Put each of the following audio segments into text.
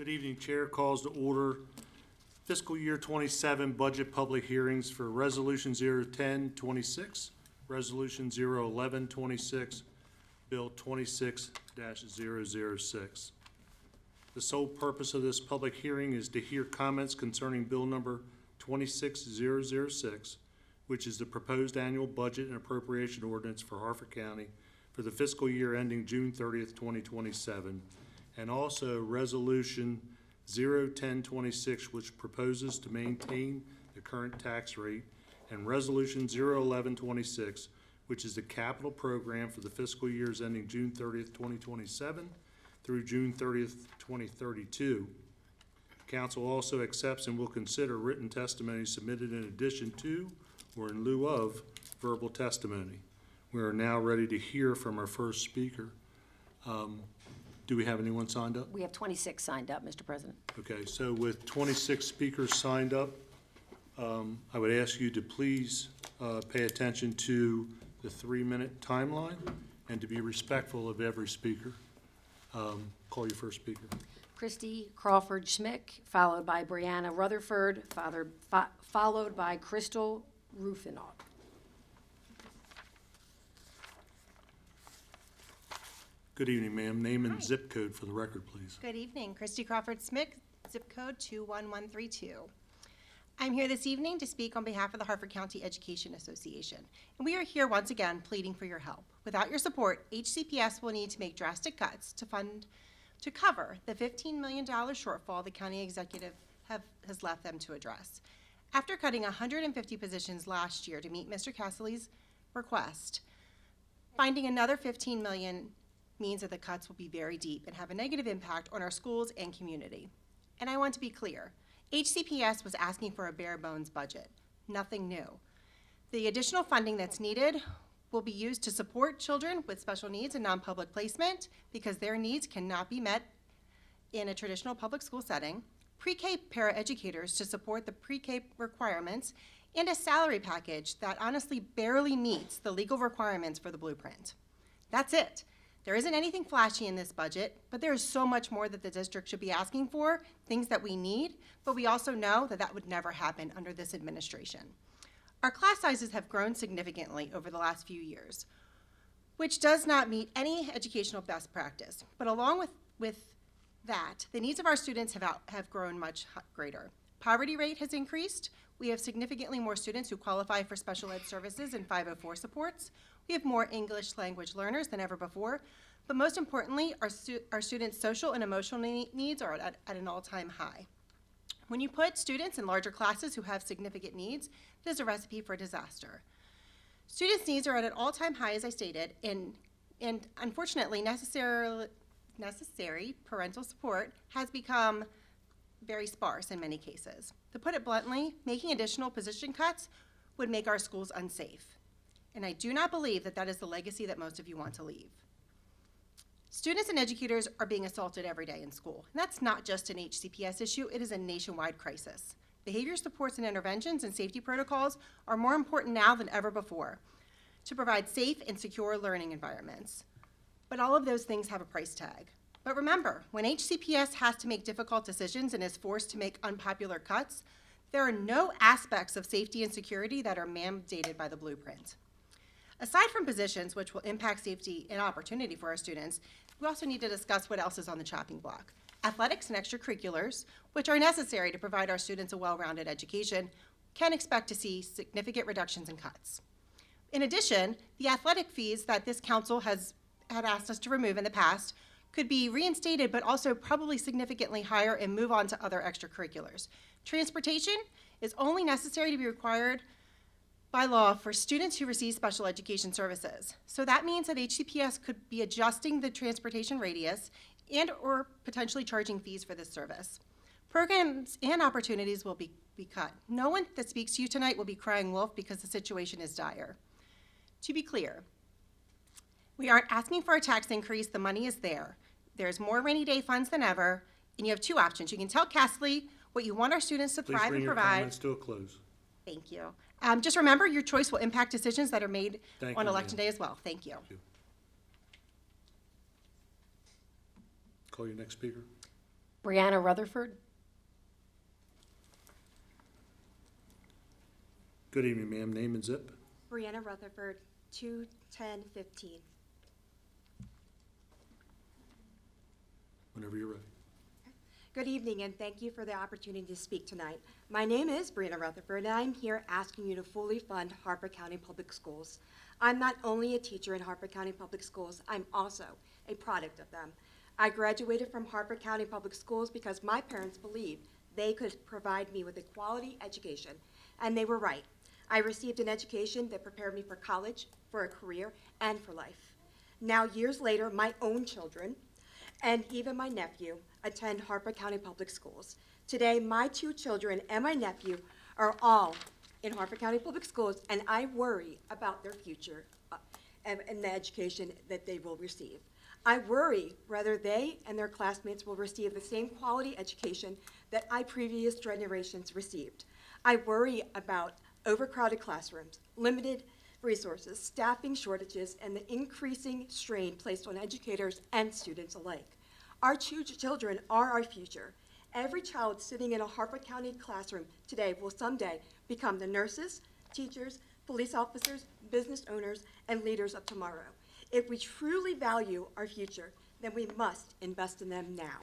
Good evening, Chair. Calls to order fiscal year 27 budget public hearings for Resolution 01026, Resolution 01126, Bill 26-006. The sole purpose of this public hearing is to hear comments concerning Bill number 26006, which is the proposed annual budget and appropriation ordinance for Harford County for the fiscal year ending June 30th, 2027, and also Resolution 01026, which proposes to maintain the current tax rate, and Resolution 01126, which is the capital program for the fiscal years ending June 30th, 2027 through June 30th, 2032. Council also accepts and will consider written testimony submitted in addition to or in lieu of verbal testimony. We are now ready to hear from our first speaker. Do we have anyone signed up? We have 26 signed up, Mr. President. Okay, so with 26 speakers signed up, I would ask you to please pay attention to the 3-minute timeline and to be respectful of every speaker. Call your first speaker. Christy Crawford Schmick, followed by Brianna Rutherford, followed by Crystal Rufinaut. Good evening, ma'am. Name and zip code for the record, please. Good evening. Christy Crawford Smith, zip code 21132. I'm here this evening to speak on behalf of the Harford County Education Association. And we are here once again pleading for your help. Without your support, HCPS will need to make drastic cuts to cover the $15 million shortfall the county executive has left them to address. After cutting 150 positions last year to meet Mr. Cassilly's request, finding another $15 million means that the cuts will be very deep and have a negative impact on our schools and community. And I want to be clear, HCPS was asking for a bare bones budget, nothing new. The additional funding that's needed will be used to support children with special needs in non-public placement because their needs cannot be met in a traditional public school setting, pre-K paraeducators to support the pre-K requirements, and a salary package that honestly barely meets the legal requirements for the blueprint. That's it. There isn't anything flashy in this budget, but there is so much more that the district should be asking for, things that we need, but we also know that that would never happen under this administration. Our class sizes have grown significantly over the last few years, which does not meet any educational best practice. But along with that, the needs of our students have grown much greater. Poverty rate has increased. We have significantly more students who qualify for special ed services and 504 supports. We have more English language learners than ever before. But most importantly, our students' social and emotional needs are at an all-time high. When you put students in larger classes who have significant needs, there's a recipe for disaster. Students' needs are at an all-time high, as I stated, and unfortunately, necessary parental support has become very sparse in many cases. To put it bluntly, making additional position cuts would make our schools unsafe. And I do not believe that that is the legacy that most of you want to leave. Students and educators are being assaulted every day in school. And that's not just an HCPS issue, it is a nationwide crisis. Behavior supports and interventions and safety protocols are more important now than ever before to provide safe and secure learning environments. But all of those things have a price tag. But remember, when HCPS has to make difficult decisions and is forced to make unpopular cuts, there are no aspects of safety and security that are mandated by the blueprint. Aside from positions which will impact safety and opportunity for our students, we also need to discuss what else is on the chopping block. Athletics and extracurriculars, which are necessary to provide our students a well-rounded education, can expect to see significant reductions in cuts. In addition, the athletic fees that this council had asked us to remove in the past could be reinstated, but also probably significantly higher and move on to other extracurriculars. Transportation is only necessary to be required by law for students who receive special education services. So that means that HCPS could be adjusting the transportation radius and or potentially charging fees for this service. Programs and opportunities will be cut. No one that speaks to you tonight will be crying wolf because the situation is dire. To be clear, we aren't asking for a tax increase, the money is there. There's more rainy day funds than ever, and you have two options. You can tell Cassilly what you want our students to thrive and provide. Please bring your comments to a close. Thank you. Just remember, your choice will impact decisions that are made on election day as well. Thank you. Thank you. Call your next speaker. Brianna Rutherford. Good evening, ma'am. Name and zip. Brianna Rutherford, 21015. Whenever you're ready. Good evening, and thank you for the opportunity to speak tonight. My name is Brianna Rutherford, and I'm here asking you to fully fund Harford County Public Schools. I'm not only a teacher in Harford County Public Schools, I'm also a product of them. I graduated from Harford County Public Schools because my parents believed they could provide me with a quality education, and they were right. I received an education that prepared me for college, for a career, and for life. Now, years later, my own children and even my nephew attend Harford County Public Schools. Today, my 2 children and my nephew are all in Harford County Public Schools, and I worry about their future and the education that they will receive. I worry whether they and their classmates will receive the same quality education that previous generations received. I worry about overcrowded classrooms, limited resources, staffing shortages, and the increasing strain placed on educators and students alike. Our children are our future. Every child sitting in a Harford County classroom today will someday become the nurses, teachers, police officers, business owners, and leaders of tomorrow. If we truly value our future, then we must invest in them now.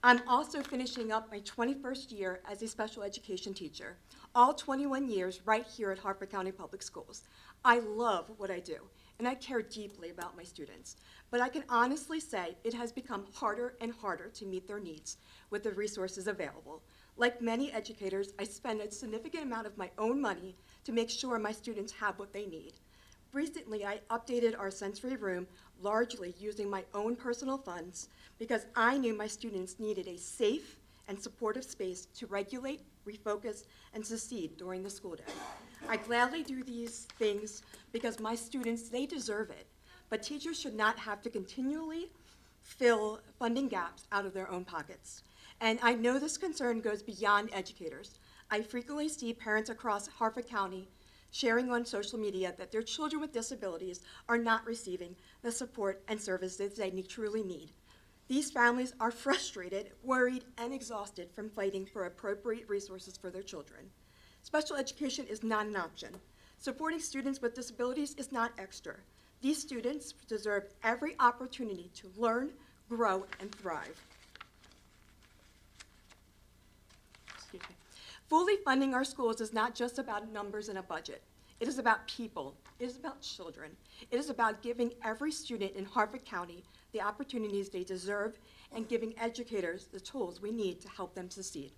I'm also finishing up my 21st year as a special education teacher, all 21 years right here at Harford County Public Schools. I love what I do, and I care deeply about my students, but I can honestly say it has become harder and harder to meet their needs with the resources available. Like many educators, I spend a significant amount of my own money to make sure my students have what they need. Recently, I updated our sensory room largely using my own personal funds because I knew my students needed a safe and supportive space to regulate, refocus, and succeed during the school day. I gladly do these things because my students, they deserve it, but teachers should not have to continually fill funding gaps out of their own pockets. And I know this concern goes beyond educators. I frequently see parents across Harford County sharing on social media that their children with disabilities are not receiving the support and services they truly need. These families are frustrated, worried, and exhausted from fighting for appropriate resources for their children. Special education is not an option. Supporting students with disabilities is not extra. These students deserve every opportunity to learn, grow, and thrive. Excuse me. Fully funding our schools is not just about numbers and a budget. It is about people. It is about children. It is about giving every student in Harford County the opportunities they deserve and giving educators the tools we need to help them succeed.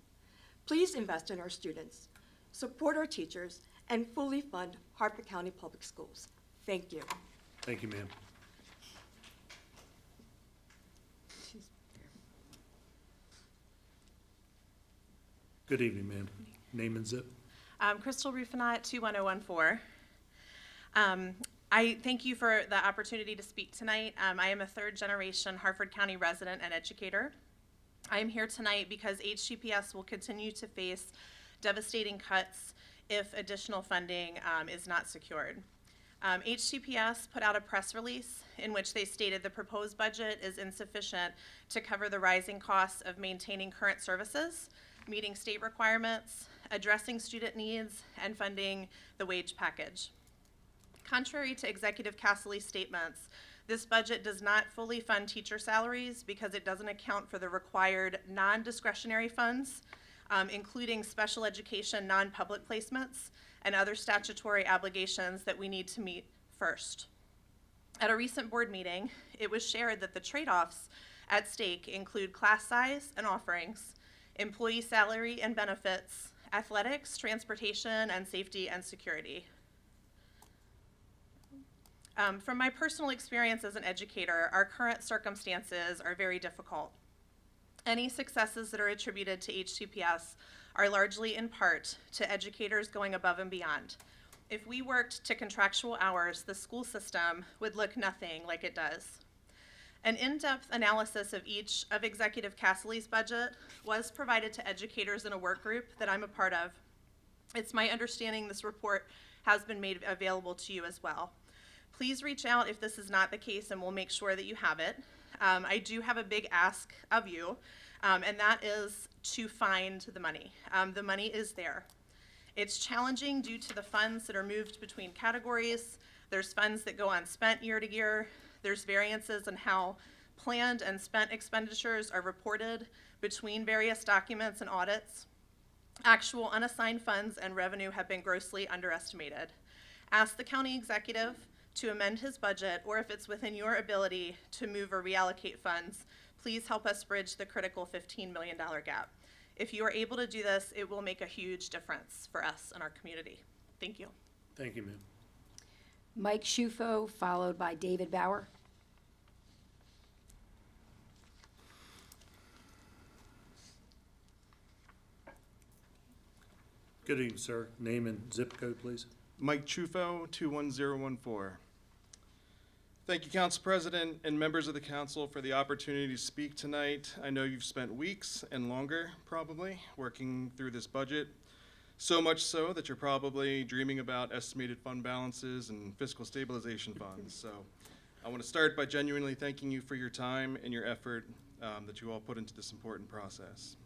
Please invest in our students, support our teachers, and fully fund Harford County Public Schools. Thank you. Thank you, ma'am. Good evening, ma'am. Name and zip. Crystal Rufinat, 21014. I thank you for the opportunity to speak tonight. I am a 3rd-generation Harford County resident and educator. I am here tonight because HCPS will continue to face devastating cuts if additional funding is not secured. HCPS put out a press release in which they stated the proposed budget is insufficient to cover the rising costs of maintaining current services, meeting state requirements, addressing student needs, and funding the wage package. Contrary to Executive Casselly's statements, this budget does not fully fund teacher salaries because it doesn't account for the required non-discretionary funds, including special education non-public placements and other statutory obligations that we need to meet first. At a recent board meeting, it was shared that the trade-offs at stake include class size and offerings, employee salary and benefits, athletics, transportation, and safety and security. From my personal experience as an educator, our current circumstances are very difficult. Any successes that are attributed to HCPS are largely in part to educators going above and beyond. If we worked to contractual hours, the school system would look nothing like it does. An in-depth analysis of each of Executive Casselly's budget was provided to educators in a work group that I'm a part of. It's my understanding this report has been made available to you as well. Please reach out if this is not the case and we'll make sure that you have it. I do have a big ask of you, and that is to find the money. The money is there. It's challenging due to the funds that are moved between categories. There's funds that go unspent year to year. There's variances in how planned and spent expenditures are reported between various documents and audits. Actual unassigned funds and revenue have been grossly underestimated. Ask the county executive to amend his budget, or if it's within your ability to move or reallocate funds, please help us bridge the critical $15 million gap. If you are able to do this, it will make a huge difference for us and our community. Thank you. Thank you, ma'am. Mike Shufo, followed by David Bauer. Good evening, sir. Name and zip code, please. Mike Chufo, 21014. Thank you, Council President and members of the council for the opportunity to speak tonight. I know you've spent weeks and longer, probably, working through this budget. So much so that you're probably dreaming about estimated fund balances and fiscal stabilization funds. So I want to start by genuinely thanking you for your time and your effort that you all put into this important process.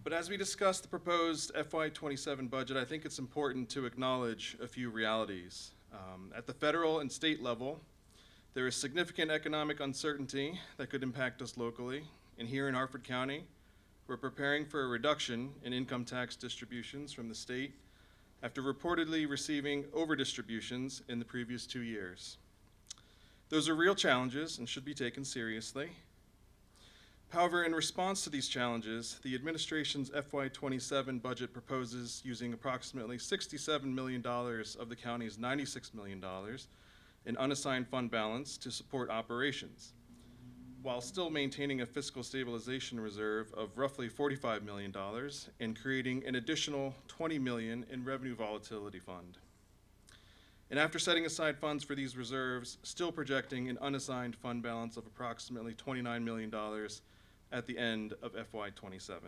But as we discuss the proposed FY27 budget, I think it's important to acknowledge a few realities. At the federal and state level, there is significant economic uncertainty that could impact us locally. And here in Harford County, we're preparing for a reduction in income tax distributions from the state after reportedly receiving overdistributions in the previous 2 years. Those are real challenges and should be taken seriously. However, in response to these challenges, the administration's FY27 budget proposes using approximately $67 million of the county's $96 million in unassigned fund balance to support operations, while still maintaining a fiscal stabilization reserve of roughly $45 million and creating an additional $20 million in revenue volatility fund. And after setting aside funds for these reserves, still projecting an unassigned fund balance of approximately $29 million at the end of FY27.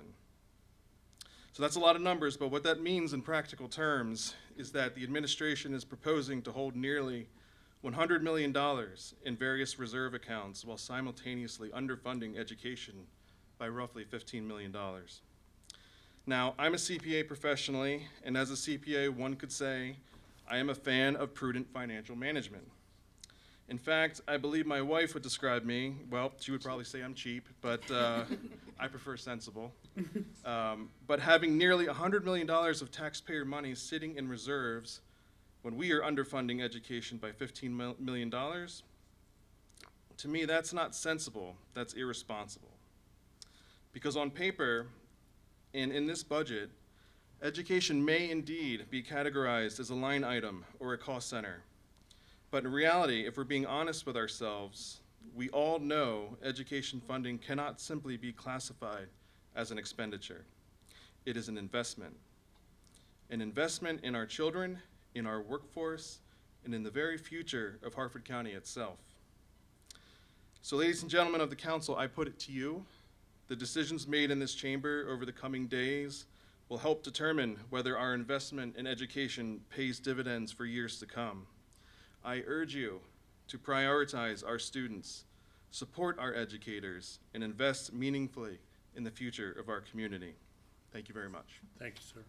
So that's a lot of numbers, but what that means in practical terms is that the administration is proposing to hold nearly $100 million in various reserve accounts while simultaneously underfunding education by roughly $15 million. Now, I'm a CPA professionally, and as a CPA, one could say I am a fan of prudent financial management. In fact, I believe my wife would describe me, well, she would probably say I'm cheap, but I prefer sensible. But having nearly $100 million of taxpayer money sitting in reserves when we are underfunding education by $15 million, to me, that's not sensible, that's irresponsible. Because on paper, and in this budget, education may indeed be categorized as a line item or a cost center. But in reality, if we're being honest with ourselves, we all know education funding cannot simply be classified as an expenditure. It is an investment in our children, in our workforce, and in the very future of Harford County itself. So ladies and gentlemen of the council, I put it to you, the decisions made in this chamber over the coming days will help determine whether our investment in education pays dividends for years to come. I urge you to prioritize our students, support our educators, and invest meaningfully in the future of our community. Thank you very much. Thank you, sir.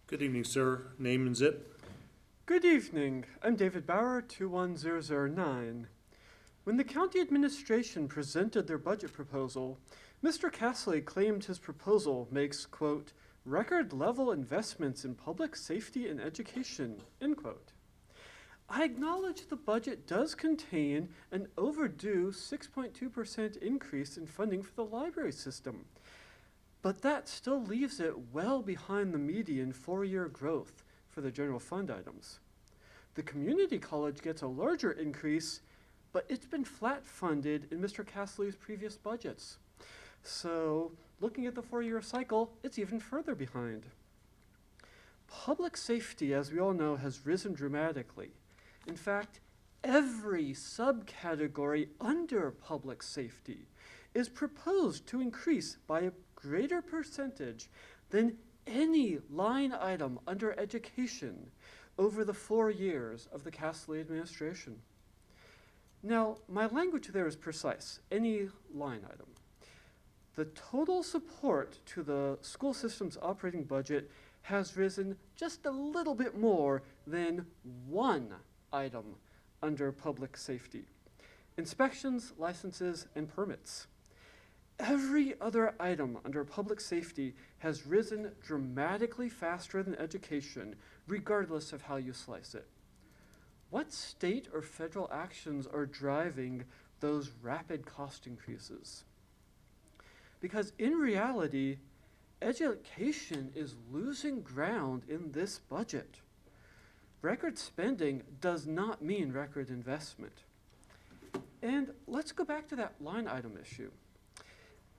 Good evening, sir. Name and zip. Good evening. I'm David Bauer, 21009. When the county administration presented their budget proposal, Mr. Castley claimed his proposal makes, quote, record-level investments in public safety and education, end quote. I acknowledge the budget does contain an overdue 6.2% increase in funding for the library system, but that still leaves it well behind the median 4-year growth for the general fund items. The community college gets a larger increase, but it's been flat funded in Mr. Castley's previous budgets. So, looking at the 4-year cycle, it's even further behind. Public safety, as we all know, has risen dramatically. In fact, every subcategory under public safety is proposed to increase by a greater percentage than any line item under education over the 4 years of the Castley administration. Now, my language there is precise, any line item. The total support to the school system's operating budget has risen just a little bit more than one item under public safety: inspections, licenses, and permits. Every other item under public safety has risen dramatically faster than education, regardless of how you slice it. What state or federal actions are driving those rapid cost increases? Because in reality, education is losing ground in this budget. Record spending does not mean record investment. And let's go back to that line item issue.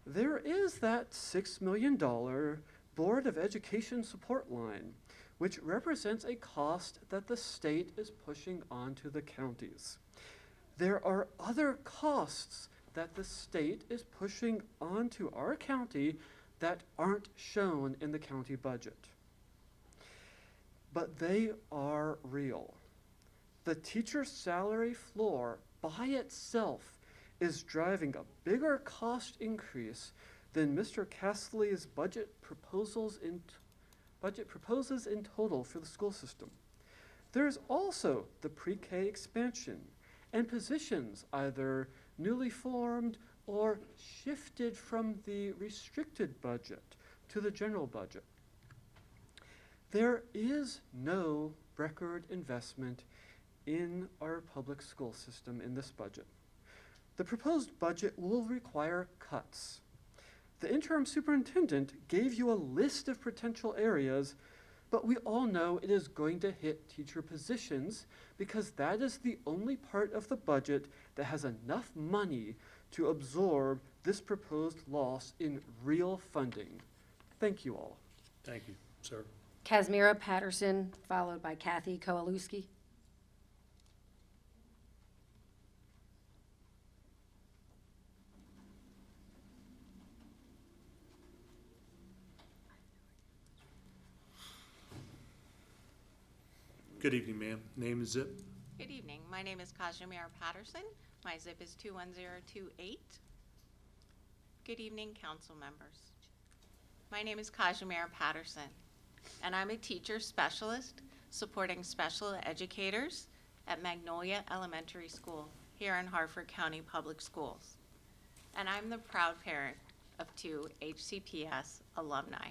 There is that $6 million Board of Education support line, which represents a cost that the state is pushing onto the counties. There are other costs that the state is pushing onto our county that aren't shown in the county budget. But they are real. The teacher salary floor by itself is driving a bigger cost increase than Mr. Castley's budget proposes in total for the school system. There's also the pre-K expansion and positions either newly formed or shifted from the restricted budget to the general budget. There is no record investment in our public school system in this budget. The proposed budget will require cuts. The interim superintendent gave you a list of potential areas, but we all know it is going to hit teacher positions because that is the only part of the budget that has enough money to absorb this proposed loss in real funding. Thank you all. Thank you, sir. Kazmira Patterson, followed by Kathy Kowaluski. Good evening, ma'am. Name and zip. Good evening. My name is Kazimir Patterson. My zip is 21028. Good evening, council members. My name is Kazimir Patterson, and I'm a teacher specialist supporting special educators at Magnolia Elementary School here in Harford County Public Schools. And I'm the proud parent of 2 HCPS alumni.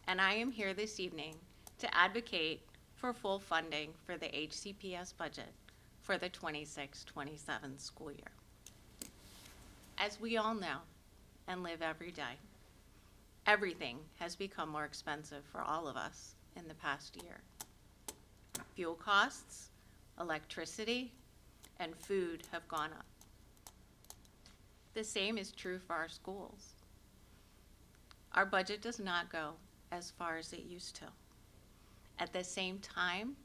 And I am here this evening to advocate for full funding for the HCPS budget for the 26-27 school year. As we all know and live every day, everything has become more expensive for all of us in the past year. Fuel costs, electricity, and food have gone up. The same is true for our schools. Our budget does not go as far as it used to. At the same time,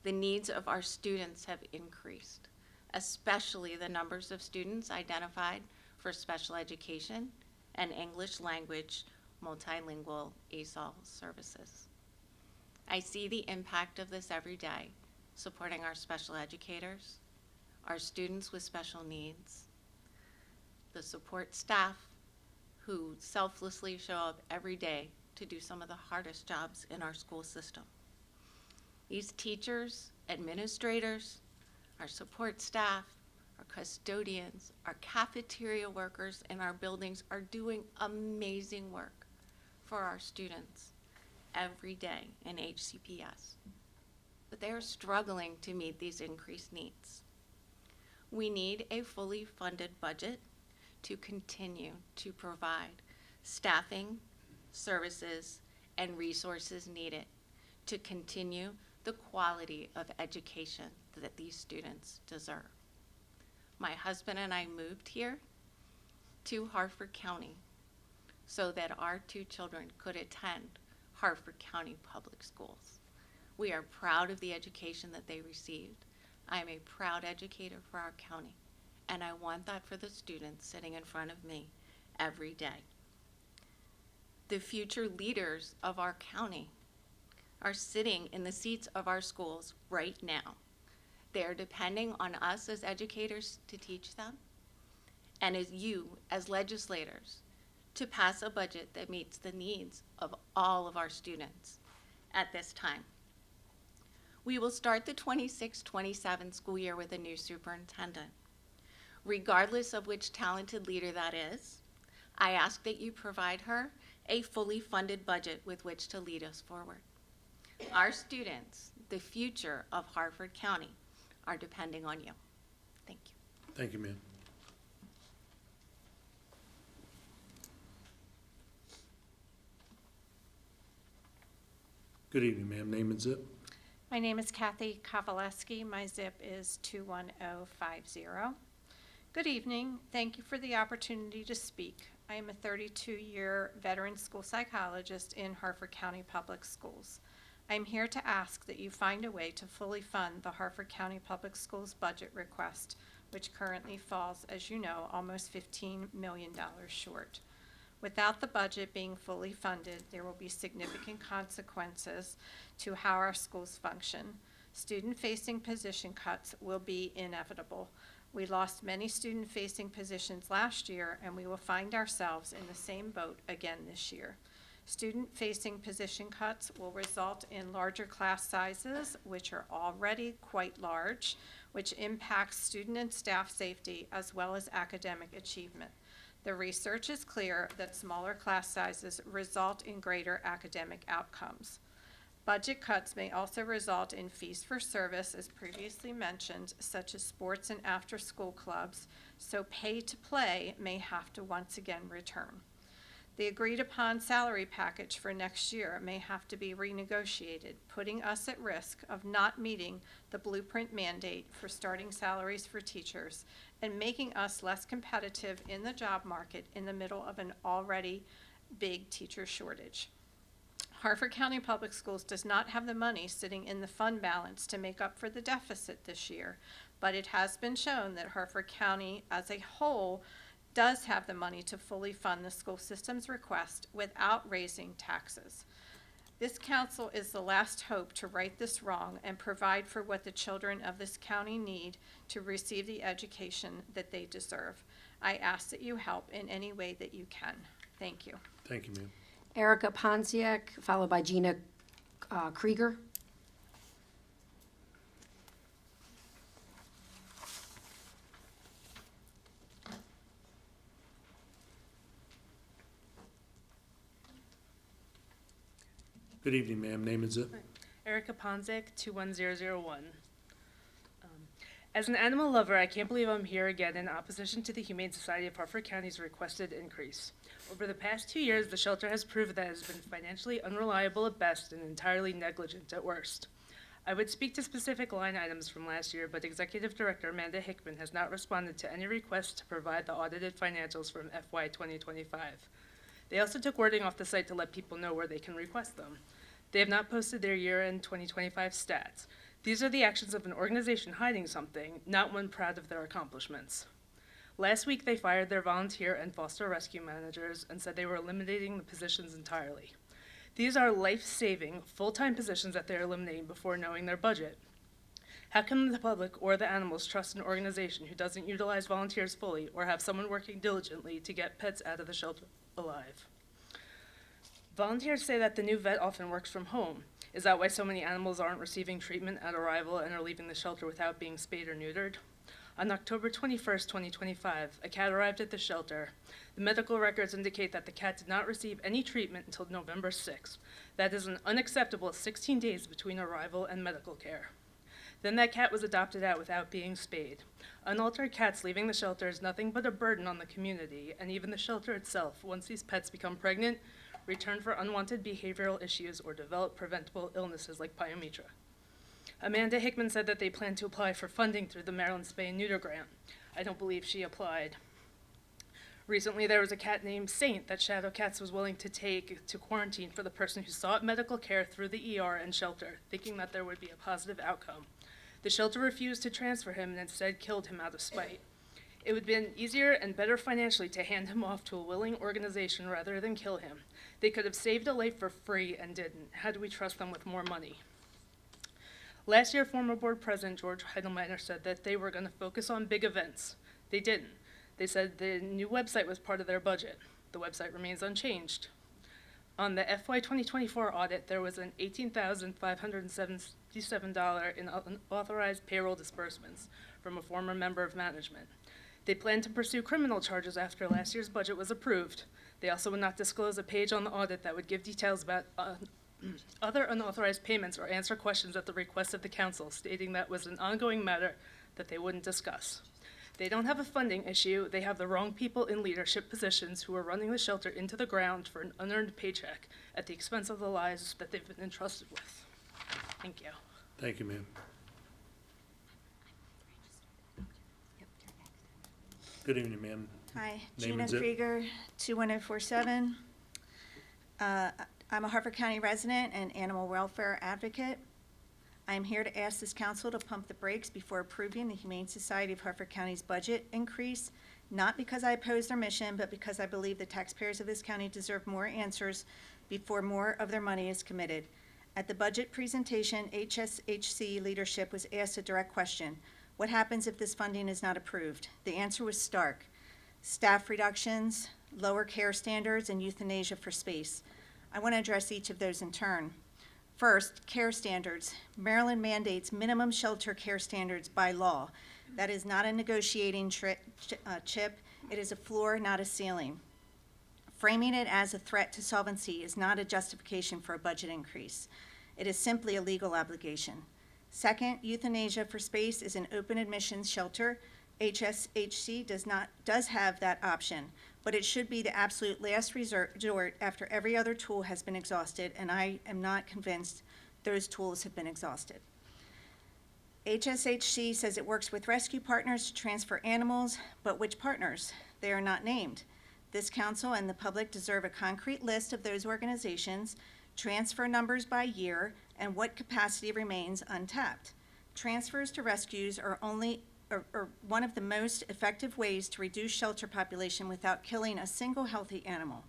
the needs of our students have increased, especially the numbers of students identified for special education and English language multilingual ESOL services. I see the impact of this every day, supporting our special educators, our students with special needs, the support staff who selflessly show up every day to do some of the hardest jobs in our school system. These teachers, administrators, our support staff, our custodians, our cafeteria workers in our buildings are doing amazing work for our students every day in HCPS. But they are struggling to meet these increased needs. We need a fully funded budget to continue to provide staffing, services, and resources needed to continue the quality of education that these students deserve. My husband and I moved here to Harford County so that our 2 children could attend Harford County Public Schools. We are proud of the education that they received. I am a proud educator for our county, and I want that for the students sitting in front of me every day. the future leaders of our county, are sitting in the seats of our schools right now. They are depending on us as educators to teach them, and as you, as legislators, to pass a budget that meets the needs of all of our students at this time. We will start the 26-27 school year with a new superintendent. Regardless of which talented leader that is, I ask that you provide her a fully funded budget with which to lead us forward. Our students, the future of Harford County, are depending on you. Thank you. Thank you, ma'am. Good evening, ma'am. Name and zip. My name is Kathy Kovaleski. My zip is 21050. Good evening. Thank you for the opportunity to speak. I am a 32-year veteran school psychologist in Harford County Public Schools. I am here to ask that you find a way to fully fund the Harford County Public Schools budget request, which currently falls, as you know, almost $15 million short. Without the budget being fully funded, there will be significant consequences to how our schools function. Student-facing position cuts will be inevitable. We lost many student-facing positions last year, and we will find ourselves in the same boat again this year. Student-facing position cuts will result in larger class sizes, which are already quite large, which impacts student and staff safety as well as academic achievement. The research is clear that smaller class sizes result in greater academic outcomes. Budget cuts may also result in fees for service, as previously mentioned, such as sports and after-school clubs, so pay to play may have to once again return. The agreed-upon salary package for next year may have to be renegotiated, putting us at risk of not meeting the blueprint mandate for starting salaries for teachers and making us less competitive in the job market in the middle of an already big teacher shortage. Harford County Public Schools does not have the money sitting in the fund balance to make up for the deficit this year, but it has been shown that Harford County as a whole does have the money to fully fund the school system's request without raising taxes. This council is the last hope to right this wrong and provide for what the children of this county need to receive the education that they deserve. I ask that you help in any way that you can. Thank you. Thank you, ma'am. Erica Ponziak, followed by Gina Krieger. Good evening, ma'am. Name and zip. Erica Ponzek, 21001. As an animal lover, I can't believe I'm here again in opposition to the Humane Society of Harford County's requested increase. Over the past 2 years, the shelter has proved that it has been financially unreliable at best and entirely negligent at worst. I would speak to specific line items from last year, but Executive Director Amanda Hickman has not responded to any requests to provide the audited financials from FY 2025. They also took wording off the site to let people know where they can request them. They have not posted their year-end 2025 stats. These are the actions of an organization hiding something, not one proud of their accomplishments. Last week, they fired their volunteer and foster rescue managers and said they were eliminating the positions entirely. These are life-saving, full-time positions that they're eliminating before knowing their budget. How can the public or the animals trust an organization who doesn't utilize volunteers fully or have someone working diligently to get pets out of the shelter alive? Volunteers say that the new vet often works from home. Is that why so many animals aren't receiving treatment at arrival and are leaving the shelter without being spayed or neutered? On October 21st, 2025, a cat arrived at the shelter. The medical records indicate that the cat did not receive any treatment until November 6th. That is an unacceptable 16 days between arrival and medical care. Then that cat was adopted out without being spayed. Unaltered cats leaving the shelter is nothing but a burden on the community and even the shelter itself once these pets become pregnant, return for unwanted behavioral issues, or develop preventable illnesses like pyometra. Amanda Hickman said that they plan to apply for funding through the Maryland Spay and Neuter Grant. I don't believe she applied. Recently, there was a cat named Saint that Shadow Cats was willing to take to quarantine for the person who sought medical care through the ER and shelter, thinking that there would be a positive outcome. The shelter refused to transfer him and instead killed him out of spite. It would have been easier and better financially to hand him off to a willing organization rather than kill him. They could have saved a life for free and didn't. How do we trust them with more money? Last year, former board president George Heidelmeyer said that they were going to focus on big events. They didn't. They said the new website was part of their budget. The website remains unchanged. On the FY 2024 audit, there was an $18,577 in unauthorized payroll disbursements from a former member of management. They plan to pursue criminal charges after last year's budget was approved. They also would not disclose a page on the audit that would give details about other unauthorized payments or answer questions at the request of the council, stating that was an ongoing matter that they wouldn't discuss. They don't have a funding issue. They have the wrong people in leadership positions who are running the shelter into the ground for an unearned paycheck at the expense of the lives that they've been entrusted with. Thank you. Thank you, ma'am. Good evening, ma'am. Hi, Name Gina and zip. Krieger, 21047. I'm a Harford County resident and animal welfare advocate. I am here to ask this council to pump the brakes before approving the Humane Society of Harford County's budget increase, not because I oppose their mission, but because I believe the taxpayers of this county deserve more answers before more of their money is committed. At the budget presentation, HSHC leadership was asked a direct question: what happens if this funding is not approved? The answer was stark: staff reductions, lower care standards, and euthanasia for space. I want to address each of those in turn. First, care standards. Maryland mandates minimum shelter care standards by law. That is not a negotiating chip. It is a floor, not a ceiling. Framing it as a threat to solvency is not a justification for a budget increase. It is simply a legal obligation. Second, euthanasia for space is an open admissions shelter. HSHC does have that option, but it should be the absolute last resort after every other tool has been exhausted, and I am not convinced those tools have been exhausted. HSHC says it works with rescue partners to transfer animals, but which partners? They are not named. This council and the public deserve a concrete list of those organizations, transfer numbers by year, and what capacity remains untapped. Transfers to rescues are one of the most effective ways to reduce shelter population without killing a single healthy animal.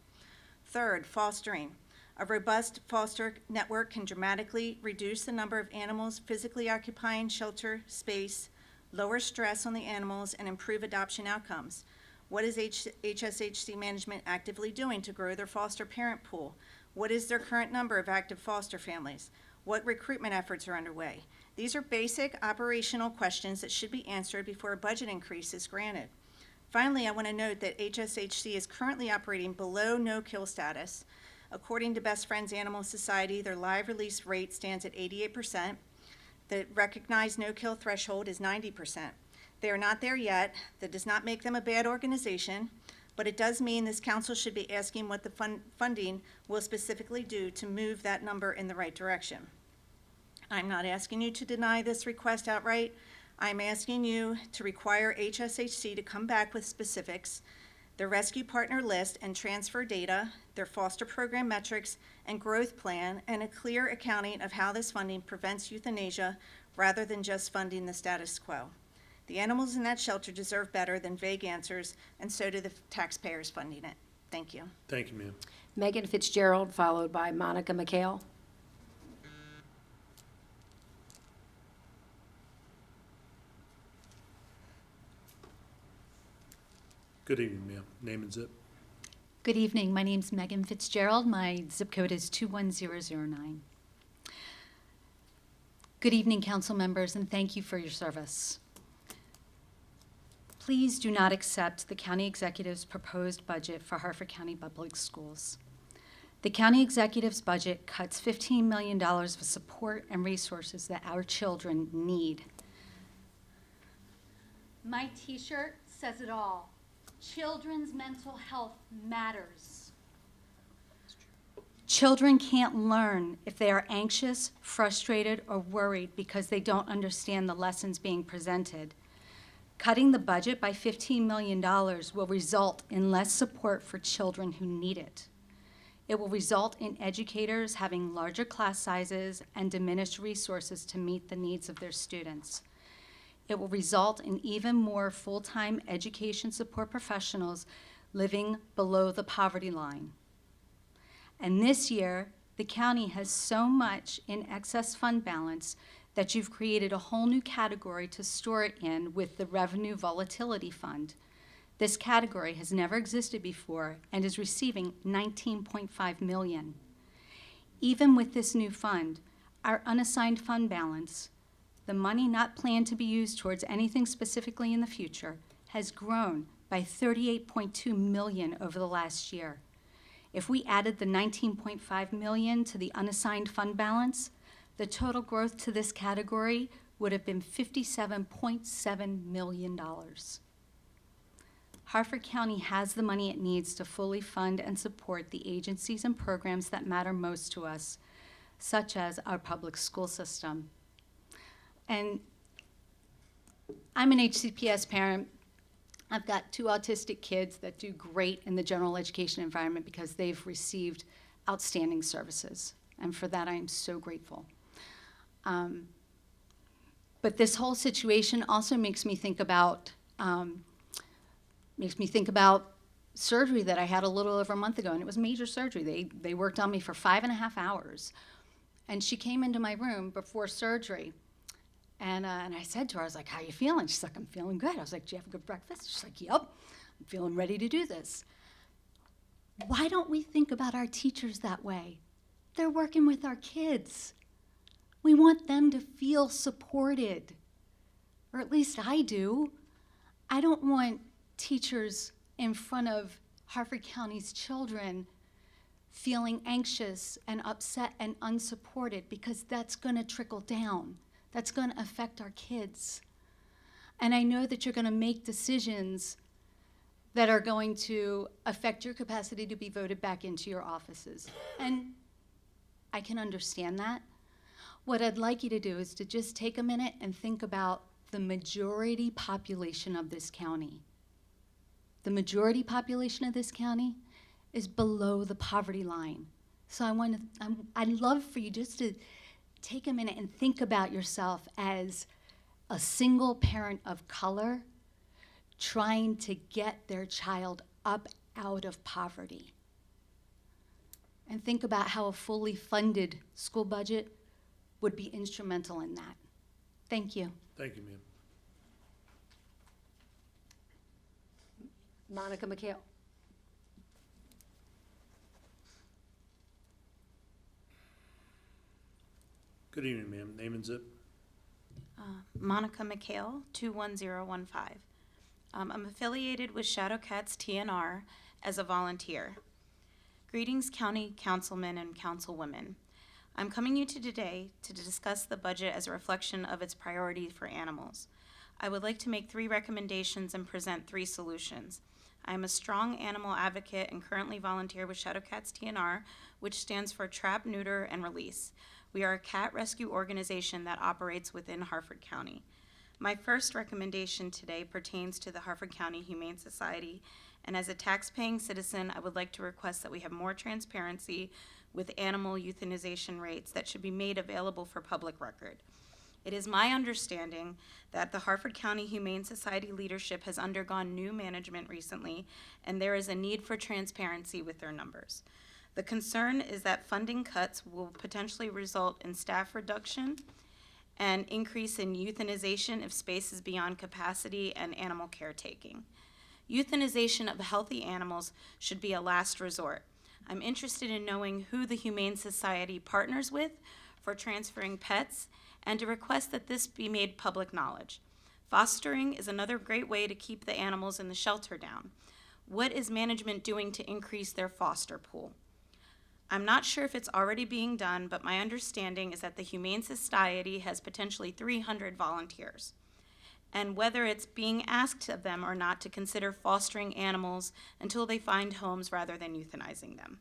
Third, fostering. A robust foster network can dramatically reduce the number of animals physically occupying shelter space, lower stress on the animals, and improve adoption outcomes. What is HSHC management actively doing to grow their foster parent pool? What is their current number of active foster families? What recruitment efforts are underway? These are basic operational questions that should be answered before a budget increase is granted. Finally, I want to note that HSHC is currently operating below no-kill status. According to Best Friends Animal Society, their live release rate stands at 88%. The recognized no-kill threshold is 90%. They are not there yet. That does not make them a bad organization, but it does mean this council should be asking what the funding will specifically do to move that number in the right direction. I'm not asking you to deny this request outright. I'm asking you to require HSHC to come back with specifics, their rescue partner list and transfer data, their foster program metrics and growth plan, and a clear accounting of how this funding prevents euthanasia rather than just funding the status quo. The animals in that shelter deserve better than vague answers, and so do the taxpayers funding it. Thank you. Thank you, ma'am. Megan Fitzgerald, followed by Monica McHale. Good evening, ma'am. Name and zip. Good evening. My name's Megan Fitzgerald. My zip code is 21009. Good evening, council members, and thank you for your service. Please do not accept the county executive's proposed budget for Harford County Public Schools. The county executive's budget cuts $15 million of support and resources that our children need. My t-shirt says it all. Children's mental health matters. Children can't learn if they are anxious, frustrated, or worried because they don't understand the lessons being presented. Cutting the budget by $15 million will result in less support for children who need it. It will result in educators having larger class sizes and diminished resources to meet the needs of their students. It will result in even more full-time education support professionals living below the poverty line. And this year, the county has so much in excess fund balance that you've created a whole new category to store it in with the Revenue Volatility Fund. This category has never existed before and is receiving $19.5 million. Even with this new fund, our unassigned fund balance, the money not planned to be used towards anything specifically in the future, has grown by $38.2 million over the last year. If we added the $19.5 million to the unassigned fund balance, the total growth to this category would have been $57.7 million. Harford County has the money it needs to fully fund and support the agencies and programs that matter most to us, such as our public school system. And I'm an HCPS parent. I've got 2 autistic kids that do great in the general education environment because they've received outstanding services. And for that, I am so grateful. But this whole situation also makes me think about surgery that I had a little over a month ago, and it was major surgery. They worked on me for 5.5 hours. And she came into my room before surgery, and I said to her, I was like, how you feeling? She's like, I'm feeling good. I was like, did you have a good breakfast? She's like, yep, I'm feeling ready to do this. Why don't we think about our teachers that way? They're working with our kids. We want them to feel supported, or at least I do. I don't want teachers in front of Harford County's children feeling anxious and upset and unsupported, because that's going to trickle down. That's going to affect our kids. And I know that you're going to make decisions that are going to affect your capacity to be voted back into your offices. And I can understand that. What I'd like you to do is to just take a minute and think about the majority population of this county. The majority population of this county is below the poverty line. So I'd love for you just to take a minute and think about yourself as a single parent of color trying to get their child up out of poverty. And think about how a fully funded school budget would be instrumental in that. Thank you. Thank you, ma'am. Monica McHale. Good evening, ma'am. Name and zip. Monica McHale, 21015. I'm affiliated with Shadowcats TNR as a volunteer. Greetings, County Councilmen and Councilwomen. I'm coming to you today to discuss the budget as a reflection of its priority for animals. I would like to make 3 recommendations and present 3 solutions. I am a strong animal advocate and currently volunteer with Shadowcats TNR, which stands for Trap, Neuter, and Release. We are a cat rescue organization that operates within Harford County. My first recommendation today pertains to the Harford County Humane Society, and as a tax-paying citizen, I would like to request that we have more transparency with animal euthanization rates that should be made available for public record. It is my understanding that the Harford County Humane Society leadership has undergone new management recently, and there is a need for transparency with their numbers. The concern is that funding cuts will potentially result in staff reduction and increase in euthanization if space is beyond capacity and animal caretaking. Euthanization of healthy animals should be a last resort. I'm interested in knowing who the Humane Society partners with for transferring pets and to request that this be made public knowledge. Fostering is another great way to keep the animals in the shelter down. What is management doing to increase their foster pool? I'm not sure if it's already being done, but my understanding is that the Humane Society has potentially 300 volunteers, and whether it's being asked of them or not to consider fostering animals until they find homes rather than euthanizing them.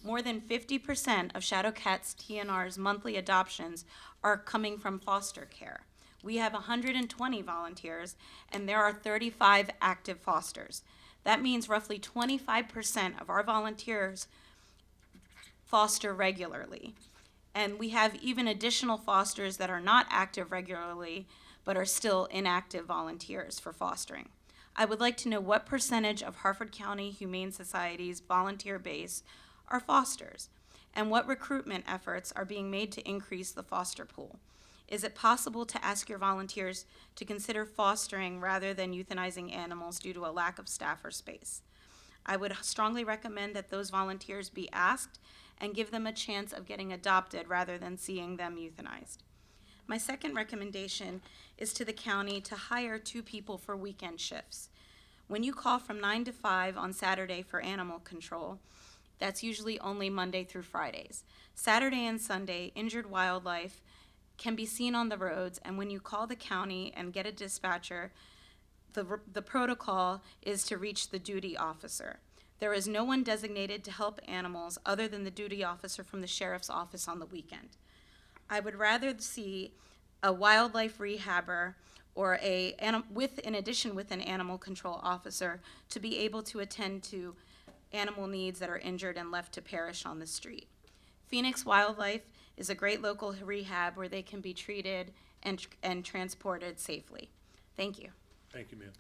More than 50% of Shadowcats TNR's monthly adoptions are coming from foster care. We have 120 volunteers, and there are 35 active fosters. That means roughly 25% of our volunteers foster regularly. And we have even additional fosters that are not active regularly, but are still inactive volunteers for fostering. I would like to know what percentage of Harford County Humane Society's volunteer base are fosters, and what recruitment efforts are being made to increase the foster pool. Is it possible to ask your volunteers to consider fostering rather than euthanizing animals due to a lack of staff or space? I would strongly recommend that those volunteers be asked and give them a chance of getting adopted rather than seeing them euthanized. My second recommendation is to the county to hire 2 people for weekend shifts. When you call from 9 to 5 on Saturday for animal control, that's usually only Monday through Fridays. Saturday and Sunday, injured wildlife can be seen on the roads, and when you call the county and get a dispatcher, the protocol is to reach the duty officer. There is no one designated to help animals other than the duty officer from the sheriff's office on the weekend. I would rather see a wildlife rehabber or in addition with an animal control officer to be able to attend to animal needs that are injured and left to perish on the street. Phoenix Wildlife is a great local rehab where they can be treated and transported safely. Thank you. Thank you, ma'am.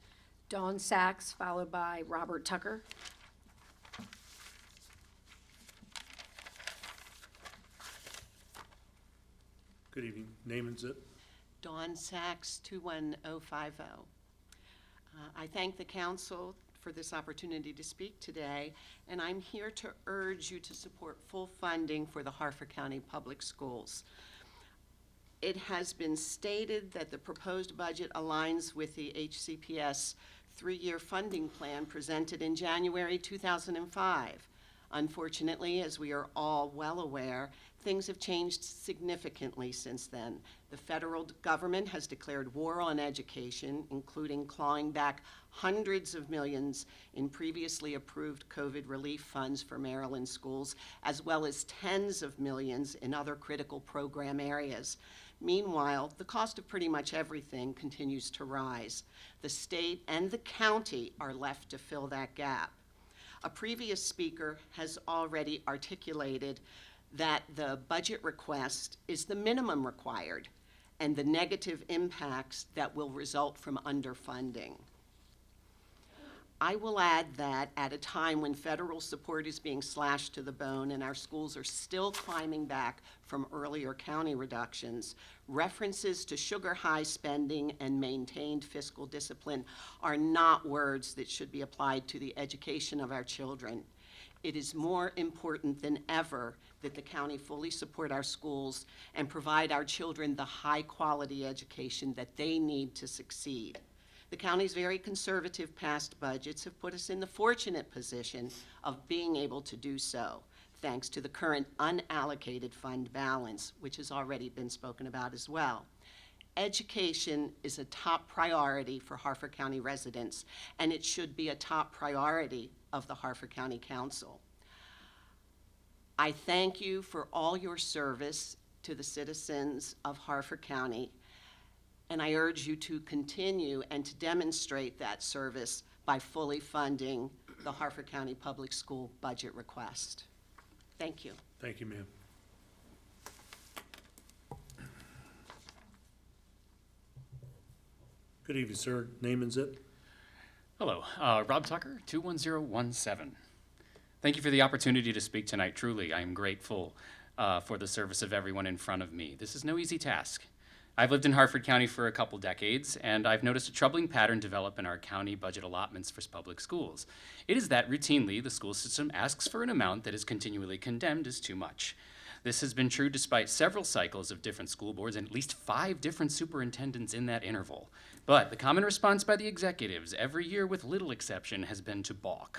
Dawn Sachs, followed by Robert Tucker. Good evening. Name and zip. Dawn Sachs, 21050. I thank the council for this opportunity to speak today, and I'm here to urge you to support full funding for the Harford County Public Schools. It has been stated that the proposed budget aligns with the HCPS 3-year funding plan presented in January 2005. Unfortunately, as we are all well aware, things have changed significantly since then. The federal government has declared war on education, including clawing back hundreds of millions in previously approved COVID relief funds for Maryland schools, as well as tens of millions in other critical program areas. Meanwhile, the cost of pretty much everything continues to rise. The state and the county are left to fill that gap. A previous speaker has already articulated that the budget request is the minimum required and the negative impacts that will result from underfunding. I will add that at a time when federal support is being slashed to the bone and our schools are still climbing back from earlier county reductions, references to sugar high spending and maintained fiscal discipline are not words that should be applied to the education of our children. It is more important than ever that the county fully support our schools and provide our children the high quality education that they need to succeed. The county's very conservative past budgets have put us in the fortunate position of being able to do so, thanks to the current unallocated fund balance, which has already been spoken about as well. Education is a top priority for Harford County residents, and it should be a top priority of the Harford County Council. I thank you for all your service to the citizens of Harford County, and I urge you to continue and to demonstrate that service by fully funding the Harford County Public School budget request. Thank you. Thank you, ma'am. Good evening, sir. Name and zip. Hello, Rob Tucker, 21017. Thank you for the opportunity to speak tonight. Truly, I am grateful for the service of everyone in front of me. This is no easy task. I've lived in Harford County for a couple decades, and I've noticed a troubling pattern develop in our county budget allotments for public schools. It is that routinely the school system asks for an amount that is continually condemned as too much. This has been true despite several cycles of different school boards and at least 5 different superintendents in that interval. But the common response by the executives every year with little exception has been to balk.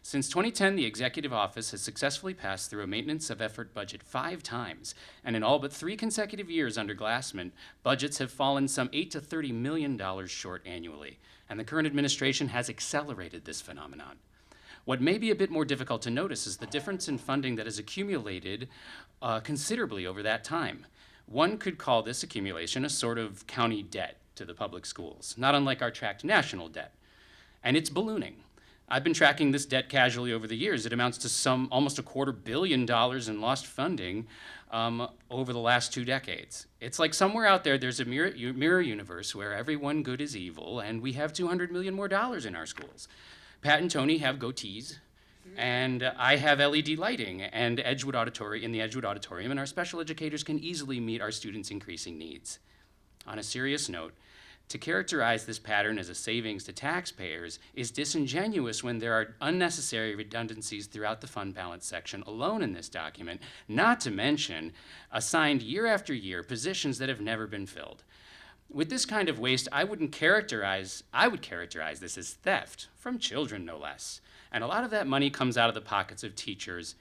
Since 2010, the Executive Office has successfully passed through a maintenance of effort budget 5 times, and in all but 3 consecutive years under Glassman, budgets have fallen some $8 to $30 million short annually, and the current administration has accelerated this phenomenon. What may be a bit more difficult to notice is the difference in funding that has accumulated considerably over that time. One could call this accumulation a sort of county debt to the public schools, not unlike our tracked national debt, and it's ballooning. I've been tracking this debt casually over the years. It amounts to almost $250 million in lost funding over the last 2 decades. It's like somewhere out there, there's a mirror universe where everyone good is evil, and we have $200 million more in our schools. Pat and Tony have goatees, and I have LED lighting and Edgewood Auditorium in the Edgewood Auditorium, and our special educators can easily meet our students' increasing needs. On a serious note, to characterize this pattern as a savings to taxpayers is disingenuous when there are unnecessary redundancies throughout the fund balance section alone in this document, not to mention assigned year after year positions that have never been filled. With this kind of waste, I would characterize this as theft, from children no less. And a lot of that money came out of the pockets of teachers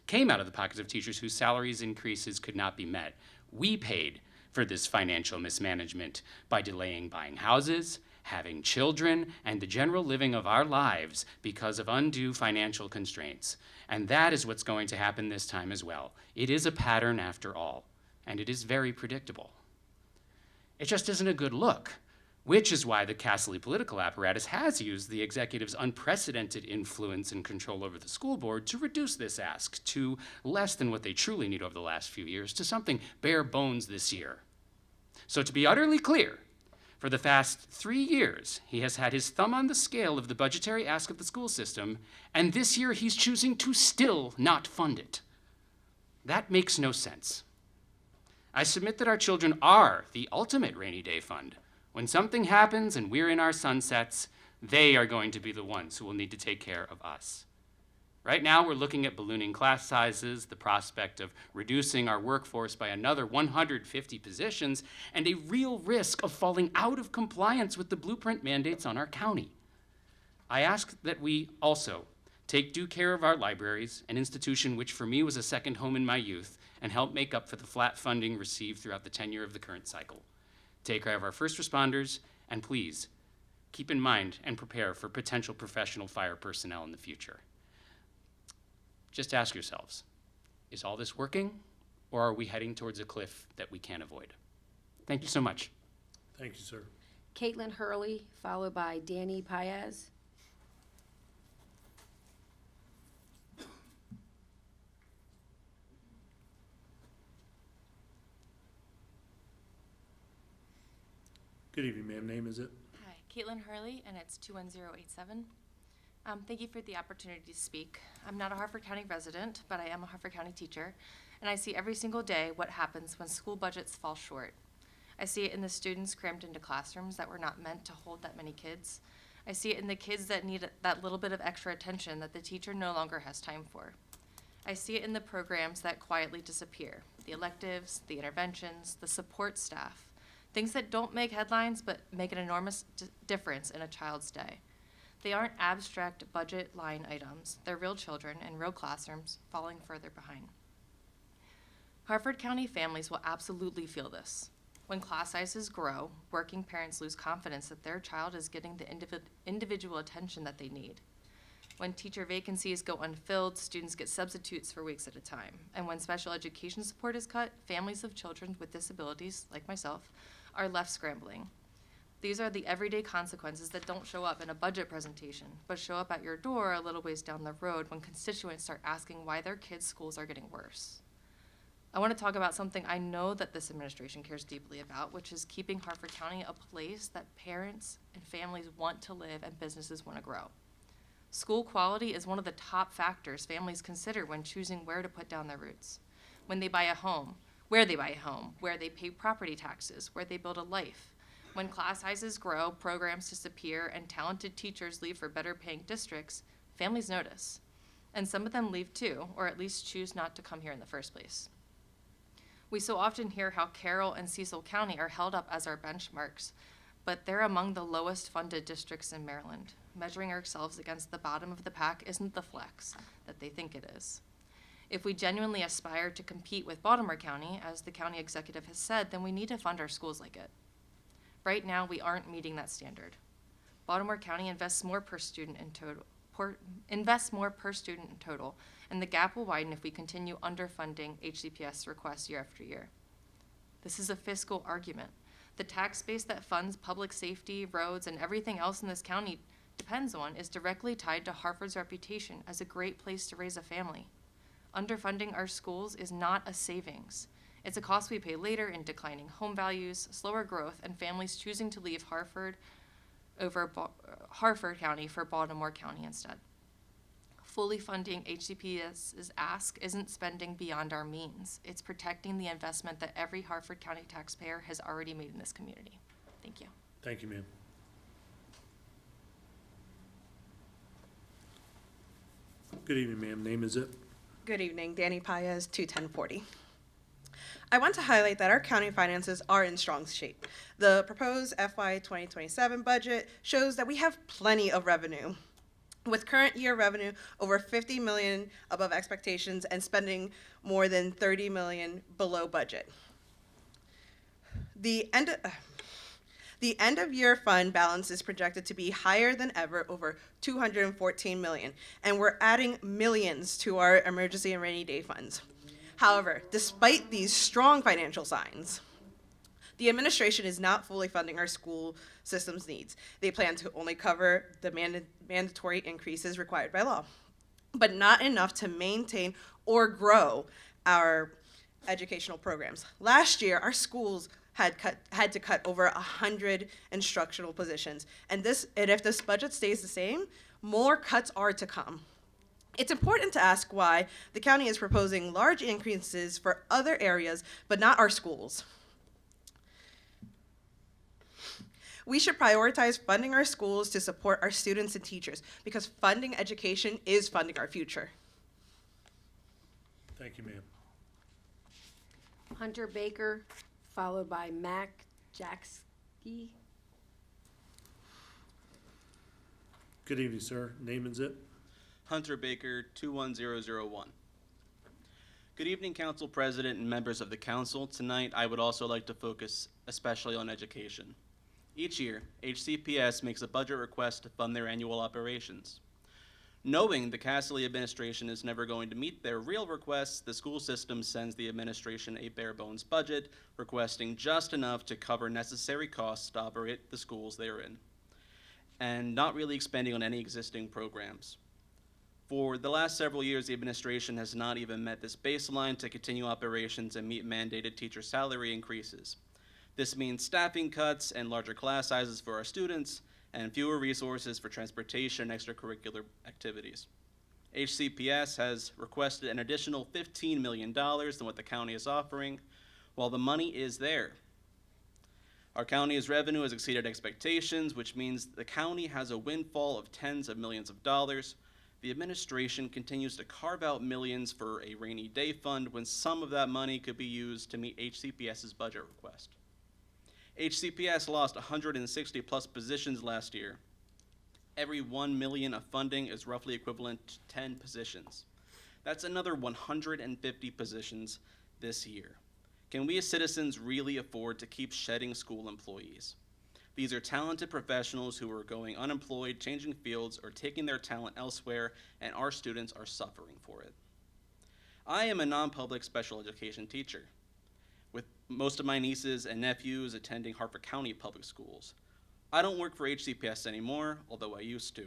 whose salaries increases could not be met. We paid for this financial mismanagement by delaying buying houses, having children, and the general living of our lives because of undue financial constraints. And that is what's going to happen this time as well. It is a pattern after all, and it is very predictable. It just isn't a good look, which is why the Casserly political apparatus has used the executive's unprecedented influence and control over the school board to reduce this ask to less than what they truly need over the last few years, to something bare bones this year. So to be utterly clear, for the past 3 years, he has had his thumb on the scale of the budgetary ask of the school system, and this year he's choosing to still not fund it. That makes no sense. I submit that our children are the ultimate rainy day fund. When something happens and we're in our sunsets, they are going to be the ones who will need to take care of us. Right now, we're looking at ballooning class sizes, the prospect of reducing our workforce by another 150 positions, and a real risk of falling out of compliance with the blueprint mandates on our county. I ask that we also take due care of our libraries, an institution which for me was a second home in my youth, and help make up for the flat funding received throughout the tenure of the current cycle. Take care of our first responders, and please, keep in mind and prepare for potential professional fire personnel in the future. Just ask yourselves, is all this working, or are we heading towards a cliff that we can't avoid? Thank you so much. Thank you, sir. Caitlin Hurley, followed by Danny Paez. Good evening, ma'am. Name is it? Hi, Caitlin Hurley, and it's 21087. Thank you for the opportunity to speak. I'm not a Harford County resident, but I am a Harford County teacher, and I see every single day what happens when school budgets fall short. I see it in the students crammed into classrooms that were not meant to hold that many kids. I see it in the kids that need that little bit of extra attention that the teacher no longer has time for. I see it in the programs that quietly disappear, the electives, the interventions, the support staff, things that don't make headlines but make an enormous difference in a child's day. They aren't abstract budget line items. They're real children in real classrooms falling further behind. Harford County families will absolutely feel this. When class sizes grow, working parents lose confidence that their child is getting the individual attention that they need. When teacher vacancies go unfilled, students get substitutes for weeks at a time. And when special education support is cut, families of children with disabilities, like myself, are left scrambling. These are the everyday consequences that don't show up in a budget presentation, but show up at your door a little ways down the road when constituents start asking why their kids' schools are getting worse. I want to talk about something I know that this administration cares deeply about, which is keeping Harford County a place that parents and families want to live and businesses want to grow. School quality is one of the top factors families consider when choosing where to put down their roots. When they buy a home, where they buy a home, where they pay property taxes, where they build a life. When class sizes grow, programs disappear, and talented teachers leave for better paying districts, families notice. And some of them leave too, or at least choose not to come here in the first place. We so often hear how Carroll and Cecil County are held up as our benchmarks, but they're among the lowest funded districts in Maryland. Measuring ourselves against the bottom of the pack isn't the flex that they think it is. If we genuinely aspire to compete with Baltimore County, as the county executive has said, then we need to fund our schools like it. Right now, we aren't meeting that standard. Baltimore County invests more per student in total, and the gap will widen if we continue underfunding HCPS requests year after year. This is a fiscal argument. The tax base that funds public safety, roads, and everything else in this county depends on is directly tied to Harford's reputation as a great place to raise a family. Underfunding our schools is not a savings. It's a cost we pay later in declining home values, slower growth, and families choosing to leave Harford over Harford County for Baltimore County instead. Fully funding HCPS's ask isn't spending beyond our means. It's protecting the investment that every Harford County taxpayer has already made in this community. Thank you. Thank you, ma'am. Good evening, ma'am. Name and zip. Good evening, Danny Paez, 21040. I want to highlight that our county finances are in strong shape. The proposed FY 2027 budget shows that we have plenty of revenue, with current year revenue over $50 million above expectations and spending more than $30 million below budget. The end of year fund balance is projected to be higher than ever, over $214 million, and we're adding millions to our emergency and rainy day funds. However, despite these strong financial signs, the administration is not fully funding our school system's needs. They plan to only cover the mandatory increases required by law, but not enough to maintain or grow our educational programs. Last year, our schools had to cut over 100 instructional positions, and if this budget stays the same, more cuts are to come. It's important to ask why the county is proposing large increases for other areas, but not our schools. We should prioritize funding our schools to support our students and teachers, because funding education is funding our future. Thank you, ma'am. Hunter Baker, followed by Mac Jackski. Good evening, sir. Name and zip. Hunter Baker, 21001. Good evening, Council President and members of the Council. Tonight, I would also like to focus especially on education. Each year, HCPS makes a budget request to fund their annual operations. Knowing the Casserly administration is never going to meet their real requests, the school system sends the administration a bare-bones budget, requesting just enough to cover necessary costs to operate the schools they are in, and not really expanding on any existing programs. For the last several years, the administration has not even met this baseline to continue operations and meet mandated teacher salary increases. This means staffing cuts and larger class sizes for our students, and fewer resources for transportation and extracurricular activities. HCPS has requested an additional $15 million than what the county is offering, while the money is there. Our county's revenue has exceeded expectations, which means the county has a windfall of tens of millions of dollars. The administration continues to carve out millions for a rainy day fund when some of that money could be used to meet HCPS's budget request. HCPS lost 160 plus positions last year. Every $1 million of funding is roughly equivalent to 10 positions. That's another 150 positions this year. Can we as citizens really afford to keep shedding school employees? These are talented professionals who are going unemployed, changing fields, or taking their talent elsewhere, and our students are suffering for it. I am a non-public special education teacher, with most of my nieces and nephews attending Harford County Public Schools. I don't work for HCPS anymore, although I used to.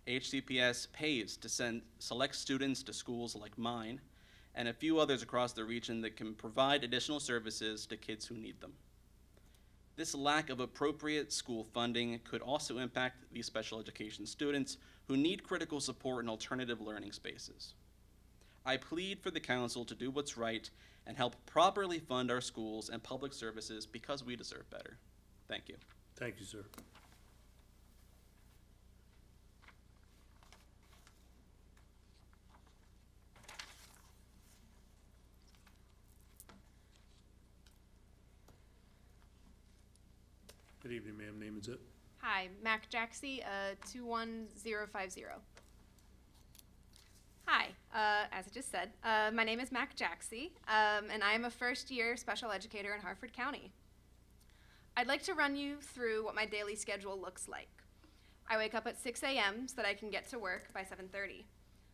HCPS pays to send select students to schools like mine, and a few others across the region that can provide additional services to kids who need them. This lack of appropriate school funding could also impact these special education students who need critical support in alternative learning spaces. I plead for the council to do what's right and help properly fund our schools and public services because we deserve better. Thank you. Thank you, sir. Good evening, ma'am. Name and zip. Hi, Mac Jacksie, 21050. Hi, as I just said, my name is Mac Jacksie, and I am a first-year special educator in Harford County. I'd like to run you through what my daily schedule looks like. I wake up at 6 a.m. so that I can get to work by 7:30.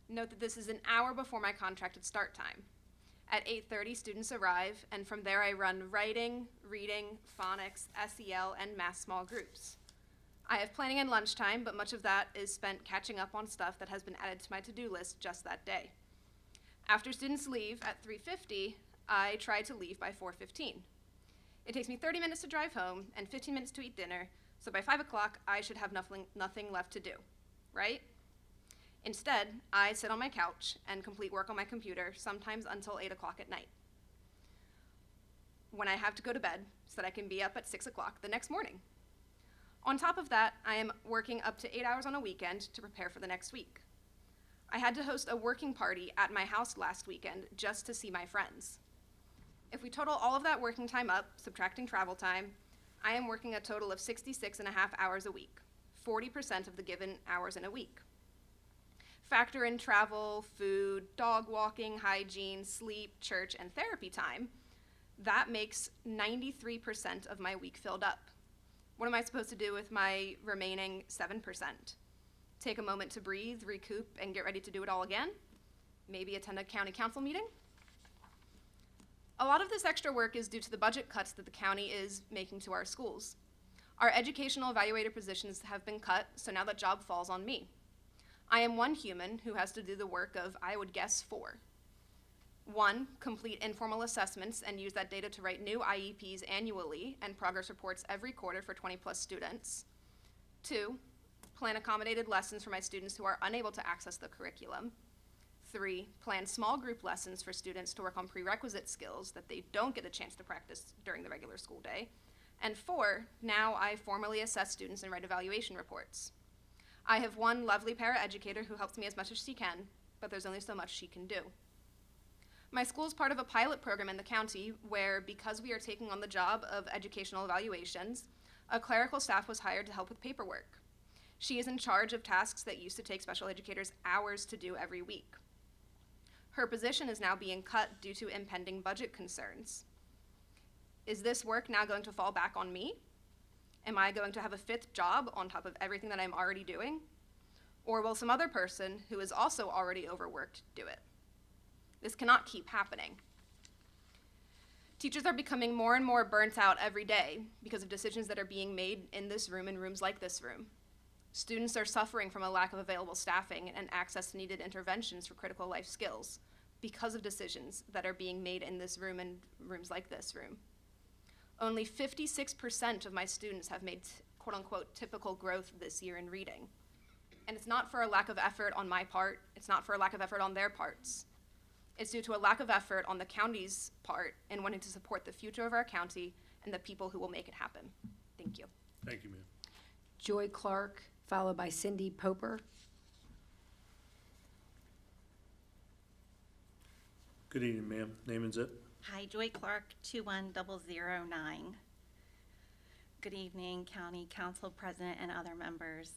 Note that this is an hour before my contracted start time. At 8:30, students arrive, and from there I run writing, reading, phonics, SEL, and math small groups. I have planning and lunchtime, but much of that is spent catching up on stuff that has been added to my to-do list just that day. After students leave at 3:50, I try to leave by 4:15. It takes me 30 minutes to drive home and 15 minutes to eat dinner, so by 5 o'clock, I should have nothing left to do, right? Instead, I sit on my couch and complete work on my computer, sometimes until 8 o'clock at night, when I have to go to bed so that I can be up at 6 o'clock the next morning. On top of that, I am working up to 8 hours on a weekend to prepare for the next week. I had to host a working party at my house last weekend just to see my friends. If we total all of that working time up, subtracting travel time, I am working a total of 66.5 hours a week, 40% of the given hours in a week. Factor in travel, food, dog walking, hygiene, sleep, church, and therapy time, that makes 93% of my week filled up. What am I supposed to do with my remaining 7%? Take a moment to breathe, recoup, and get ready to do it all again? Maybe attend a county council meeting? A lot of this extra work is due to the budget cuts that the county is making to our schools. Our educational evaluator positions have been cut, so now that job falls on me. I am one human who has to do the work of, I would guess, 4. 1, complete informal assessments and use that data to write new IEPs annually and progress reports every quarter for 20+ students. 2, plan accommodated lessons for my students who are unable to access the curriculum. 3, plan small group lessons for students to work on prerequisite skills that they don't get a chance to practice during the regular school day. And 4, now I formally assess students and write evaluation reports. I have one lovely paraeducator who helps me as much as she can, but there's only so much she can do. My school is part of a pilot program in the county where, because we are taking on the job of educational evaluations, a clerical staff was hired to help with paperwork. She is in charge of tasks that used to take special educators hours to do every week. Her position is now being cut due to impending budget concerns. Is this work now going to fall back on me? Am I going to have a 5th job on top of everything that I'm already doing? Or will some other person who is also already overworked do it? This cannot keep happening. Teachers are becoming more and more burnt out every day because of decisions that are being made in this room and rooms like this room. Students are suffering from a lack of available staffing and access to needed interventions for critical life skills because of decisions that are being made in this room and rooms like this room. Only 56% of my students have made quote-unquote typical growth this year in reading. And it's not for a lack of effort on my part, it's not for a lack of effort on their parts. It's due to a lack of effort on the county's part in wanting to support the future of our county and the people who will make it happen. Thank you. Thank you, ma'am. Joy Clark, followed by Cindy Poper. Good evening, ma'am. Name and zip. Hi, Joy Clark, 21009. Good evening, County Council President and other members.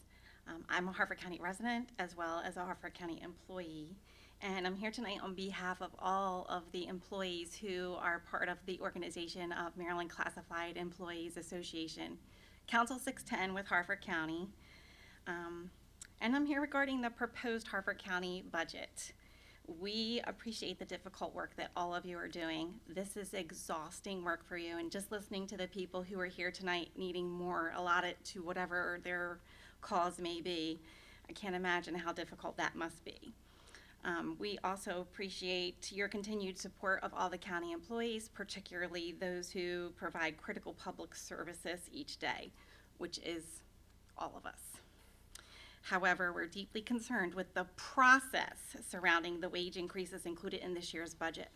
I'm a Harford County resident as well as a Harford County employee, and I'm here tonight on behalf of all of the employees who are part of the organization of Maryland Classified Employees Association, Council 610 with Harford County, and I'm here regarding the proposed Harford County budget. We appreciate the difficult work that all of you are doing. This is exhausting work for you, and just listening to the people who are here tonight needing more allotted to whatever their cause may be, I can't imagine how difficult that must be. We also appreciate your continued support of all the county employees, particularly those who provide critical public services each day, which is all of us. However, we're deeply concerned with the process surrounding the wage increases included in this year's budget.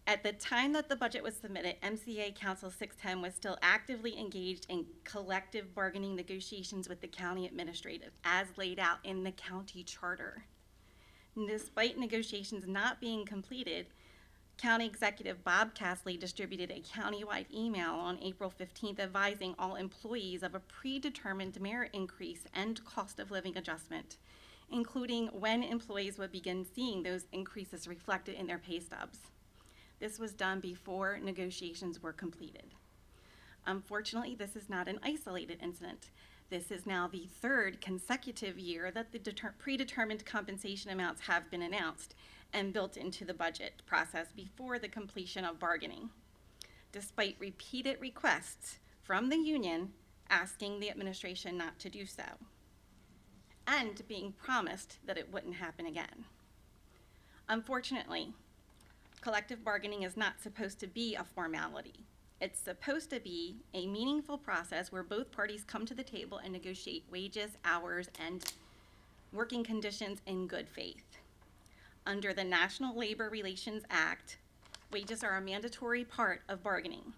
At the time that the budget was submitted, MCA Council 610 was still actively engaged in collective bargaining negotiations with the county administrative, as laid out in the county charter. And despite negotiations not being completed, County Executive Bob Castley distributed a countywide email on April 15th advising all employees of a predetermined merit increase and cost of living adjustment, including when employees would begin seeing those increases reflected in their pay stubs. This was done before negotiations were completed. Unfortunately, this is not an isolated incident. This is now the 3rd consecutive year that the predetermined compensation amounts have been announced and built into the budget process before the completion of bargaining. Despite repeated requests from the union asking the administration not to do so, and being promised that it wouldn't happen again. Unfortunately, collective bargaining is not supposed to be a formality. It's supposed to be a meaningful process where both parties come to the table and negotiate wages, hours, and working conditions in good faith. Under the National Labor Relations Act, wages are a mandatory part of bargaining.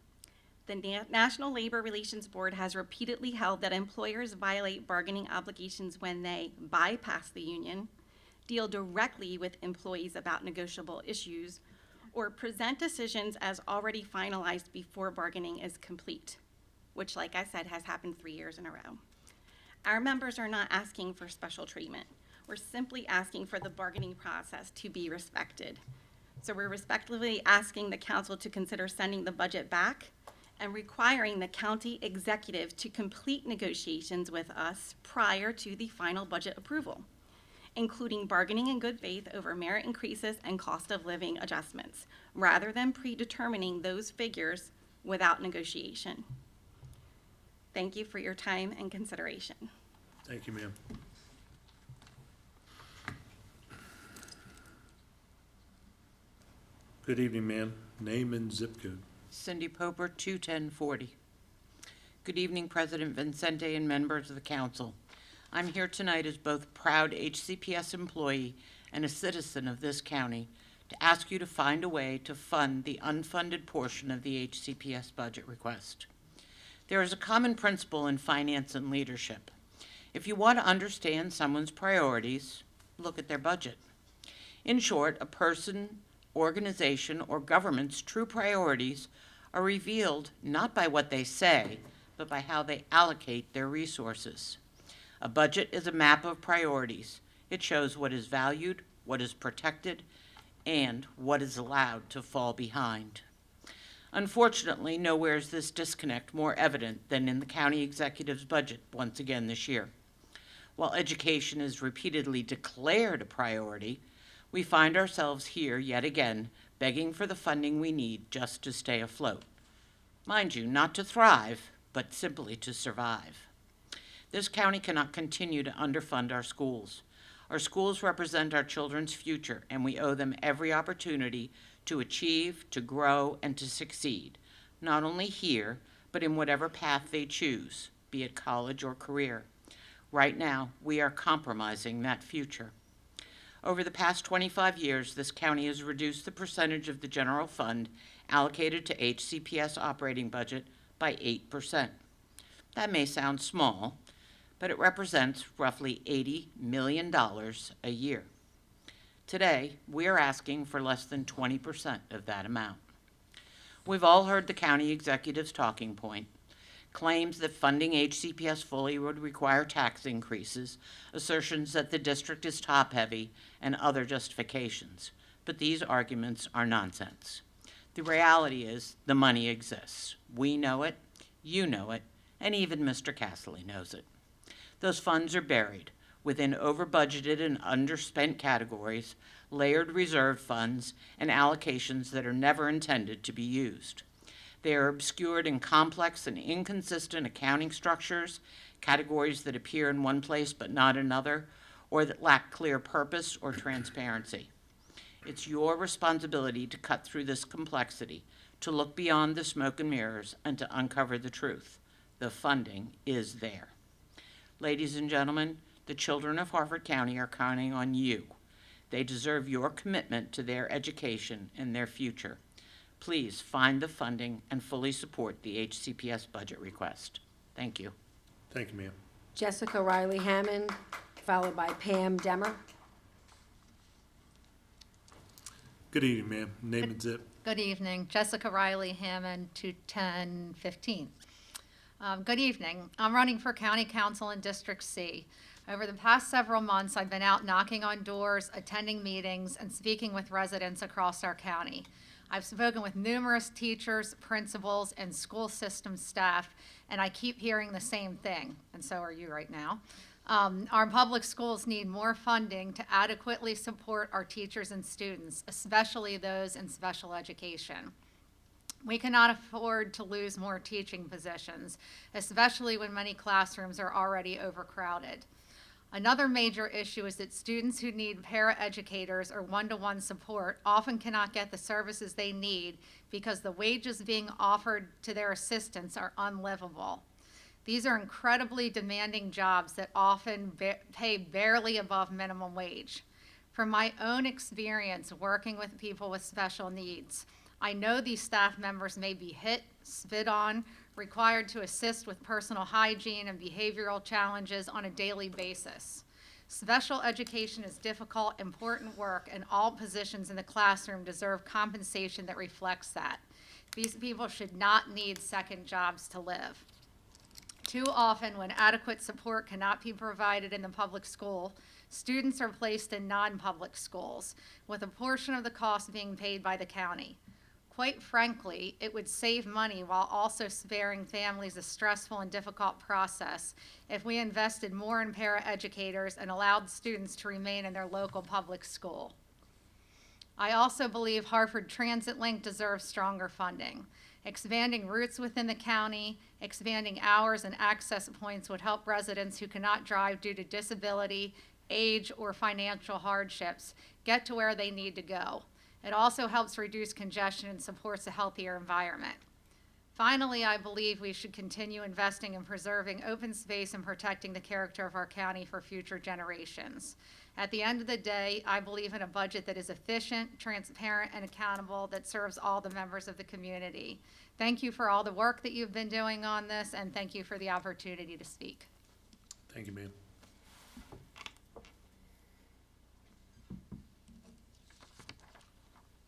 The National Labor Relations Board has repeatedly held that employers violate bargaining obligations when they bypass the union, deal directly with employees about negotiable issues, or present decisions as already finalized before bargaining is complete, which, like I said, has happened 3 years in a row. Our members are not asking for special treatment. We're simply asking for the bargaining process to be respected. So we're respectfully asking the council to consider sending the budget back and requiring the county executive to complete negotiations with us prior to the final budget approval, including bargaining in good faith over merit increases and cost of living adjustments, rather than predetermining those figures without negotiation. Thank you for your time and consideration. Thank you, ma'am. Good evening, ma'am. Name and zip code. Cindy Poper, 21040. Good evening, President Vincente and members of the council. I'm here tonight as both proud HCPS employee and a citizen of this county to ask you to find a way to fund the unfunded portion of the HCPS budget request. There is a common principle in finance and leadership. If you want to understand someone's priorities, look at their budget. In short, a person, organization, or government's true priorities are revealed not by what they say, but by how they allocate their resources. A budget is a map of priorities. It shows what is valued, what is protected, and what is allowed to fall behind. Unfortunately, nowhere is this disconnect more evident than in the county executive's budget once again this year. While education is repeatedly declared a priority, we find ourselves here yet again begging for the funding we need just to stay afloat. Mind you, not to thrive, but simply to survive. This county cannot continue to underfund our schools. Our schools represent our children's future, and we owe them every opportunity to achieve, to grow, and to succeed, not only here, but in whatever path they choose, be it college or career. Right now, we are compromising that future. Over the past 25 years, this county has reduced the percentage of the general fund allocated to HCPS operating budget by 8%. That may sound small, but it represents roughly $80 million a year. Today, we are asking for less than 20% of that amount. We've all heard the county executive's talking point, claims that funding HCPS fully would require tax increases, assertions that the district is top-heavy, and other justifications. But these arguments are nonsense. The reality is the money exists. We know it, you know it, and even Mr. Castley knows it. Those funds are buried within over-budgeted and underspent categories, layered reserve funds, and allocations that are never intended to be used. They are obscured in complex and inconsistent accounting structures, categories that appear in one place but not another, or that lack clear purpose or transparency. It's your responsibility to cut through this complexity, to look beyond the smoke and mirrors, and to uncover the truth. The funding is there. Ladies and gentlemen, the children of Harford County are counting on you. They deserve your commitment to their education and their future. Please find the funding and fully support the HCPS budget request. Thank you. Thank you, ma'am. Jessica Riley Hammond, followed by Pam Demmer. Good evening, ma'am. Name and zip. Good evening. Jessica Riley Hammond, 21015. Good evening. I'm running for County Council in District C. Over the past several months, I've been out knocking on doors, attending meetings, and speaking with residents across our county. I've spoken with numerous teachers, principals, and school system staff, and I keep hearing the same thing, and so are you right now. Our public schools need more funding to adequately support our teachers and students, especially those in special education. We cannot afford to lose more teaching positions, especially when many classrooms are already overcrowded. Another major issue is that students who need paraeducators or one-to-one support often cannot get the services they need because the wages being offered to their assistants are unlivable. These are incredibly demanding jobs that often pay barely above minimum wage. From my own experience working with people with special needs, I know these staff members may be hit, spit on, required to assist with personal hygiene and behavioral challenges on a daily basis. Special education is difficult, important work, and all positions in the classroom deserve compensation that reflects that. These people should not need second jobs to live. Too often, when adequate support cannot be provided in the public school, students are placed in non-public schools, with a portion of the cost being paid by the county. Quite frankly, it would save money while also sparing families a stressful and difficult process if we invested more in paraeducators and allowed students to remain in their local public school. I also believe Harford Transit Link deserves stronger funding. Expanding routes within the county, expanding hours and access points would help residents who cannot drive due to disability, age, or financial hardships get to where they need to go. It also helps reduce congestion and supports a healthier environment. Finally, I believe we should continue investing in preserving open space and protecting the character of our county for future generations. At the end of the day, I believe in a budget that is efficient, transparent, and accountable that serves all the members of the community. Thank you for all the work that you've been doing on this, and thank you for the opportunity to speak. Thank you, ma'am.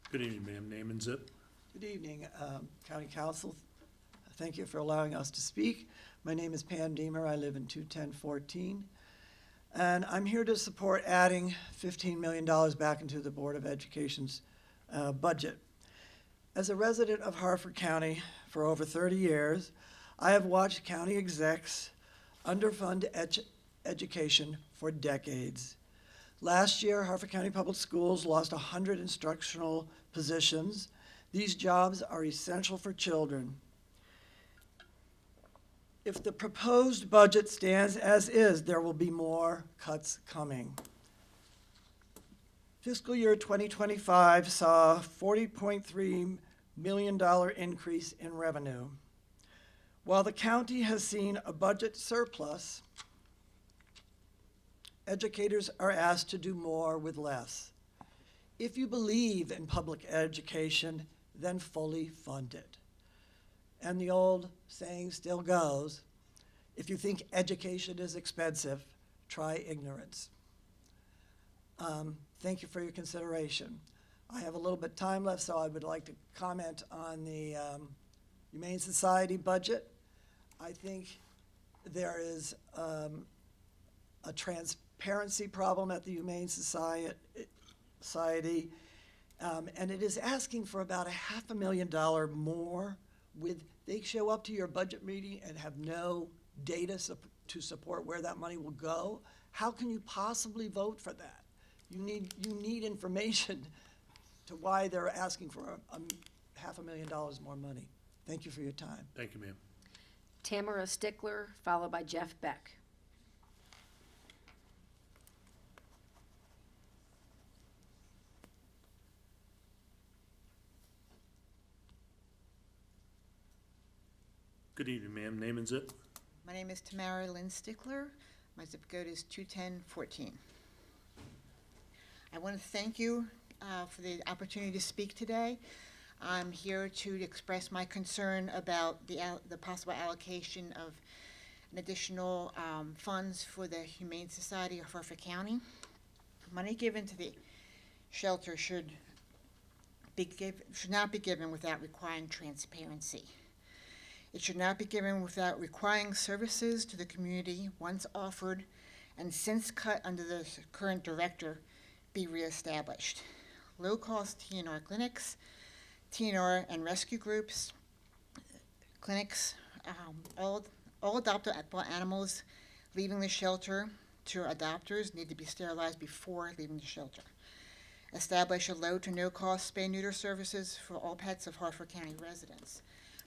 Good evening, ma'am. Name and zip. Good evening, County Council. Thank you for allowing us to speak. My name is Pam Deemer. I live in 21014. And I'm here to support adding $15 million back into the Board of Education's budget. As a resident of Harford County for over 30 years, I have watched county execs underfund education for decades. Last year, Harford County Public Schools lost 100 instructional positions. These jobs are essential for children. If the proposed budget stands as is, there will be more cuts coming. Fiscal year 2025 saw a $40.3 million increase in revenue. While the county has seen a budget surplus, educators are asked to do more with less. If you believe in public education, then fully fund it. And the old saying still goes, if you think education is expensive, try ignorance. Thank you for your consideration. I have a little bit of time left, so I would like to comment on the Humane Society budget. I think there is a transparency problem at the Humane Society, and it is asking for about $500,000 more. They show up to your budget meeting and have no data to support where that money will go. How can you possibly vote for that? You need information to why they're asking for $500,000 more money. Thank you for your time. Thank you, ma'am. Tamara Stickler, followed by Jeff Beck. Good evening, ma'am. Name and zip. My name is Tamara Lynn Stickler. My zip code is 21014. I want to thank you for the opportunity to speak today. I'm here to express my concern about the possible allocation of an additional funds for the Humane Society of Harford County. Money given to the shelter should not be given without requiring transparency. It should not be given without requiring services to the community once offered and since cut under the current director be reestablished. Low-cost TNR clinics, TNR and rescue groups, clinics, all adoptable animals leaving the shelter to adopters need to be sterilized before leaving the shelter. establish a low to no cost spay-neuter services for all pets of Harford County residents.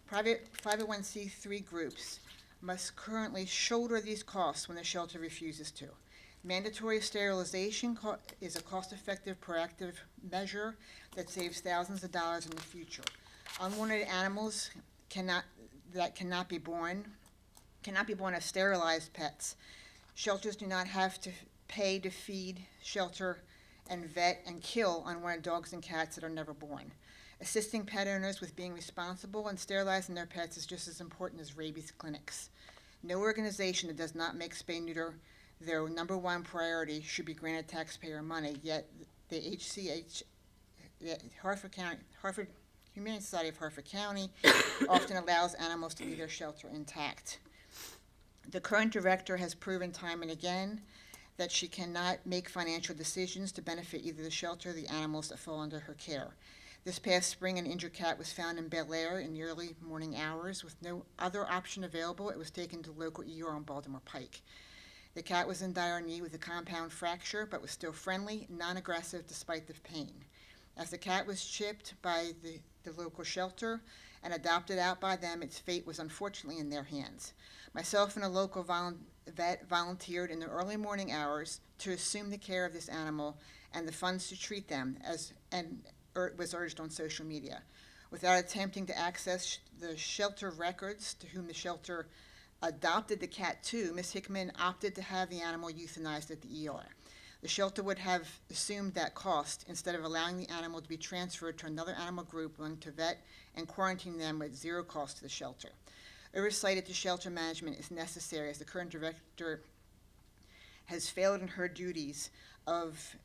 Private 501c3 groups must currently shoulder these costs when the shelter refuses to. Mandatory sterilization is a cost-effective proactive measure that saves thousands of dollars in the future. Unwanted animals cannot be born as sterilized pets. Shelters do not have to pay to feed, shelter, and vet and kill unwanted dogs and cats that are never born. Assisting pet owners with being responsible and sterilizing their pets is just as important as rabies clinics. No organization that does not make spay-neuter their number one priority should be granted taxpayer money, yet the Harford Humane Society of Harford County often allows animals to leave their shelter intact. The current director has proven time and again that she cannot make financial decisions to benefit either the shelter or the animals that fall under her care. This past spring, an injured cat was found in Bel Air in the early morning hours. With no other option available, it was taken to the local ER on Baltimore Pike. The cat was in dire need with a compound fracture, but was still friendly, non-aggressive despite the pain. As the cat was shipped by the local shelter and adopted out by them, its fate was unfortunately in their hands. Myself and a local vet volunteered in the early morning hours to assume the care of this animal and the funds to treat them, was urged on social media. Without attempting to access the shelter records to whom the shelter adopted the cat to, Ms. Hickman opted to have the animal euthanized at the ER. The shelter would have assumed that cost instead of allowing the animal to be transferred to another animal group willing to vet and quarantine them at zero cost to the shelter. Oversight at the shelter management is necessary as the current director has failed in her duties of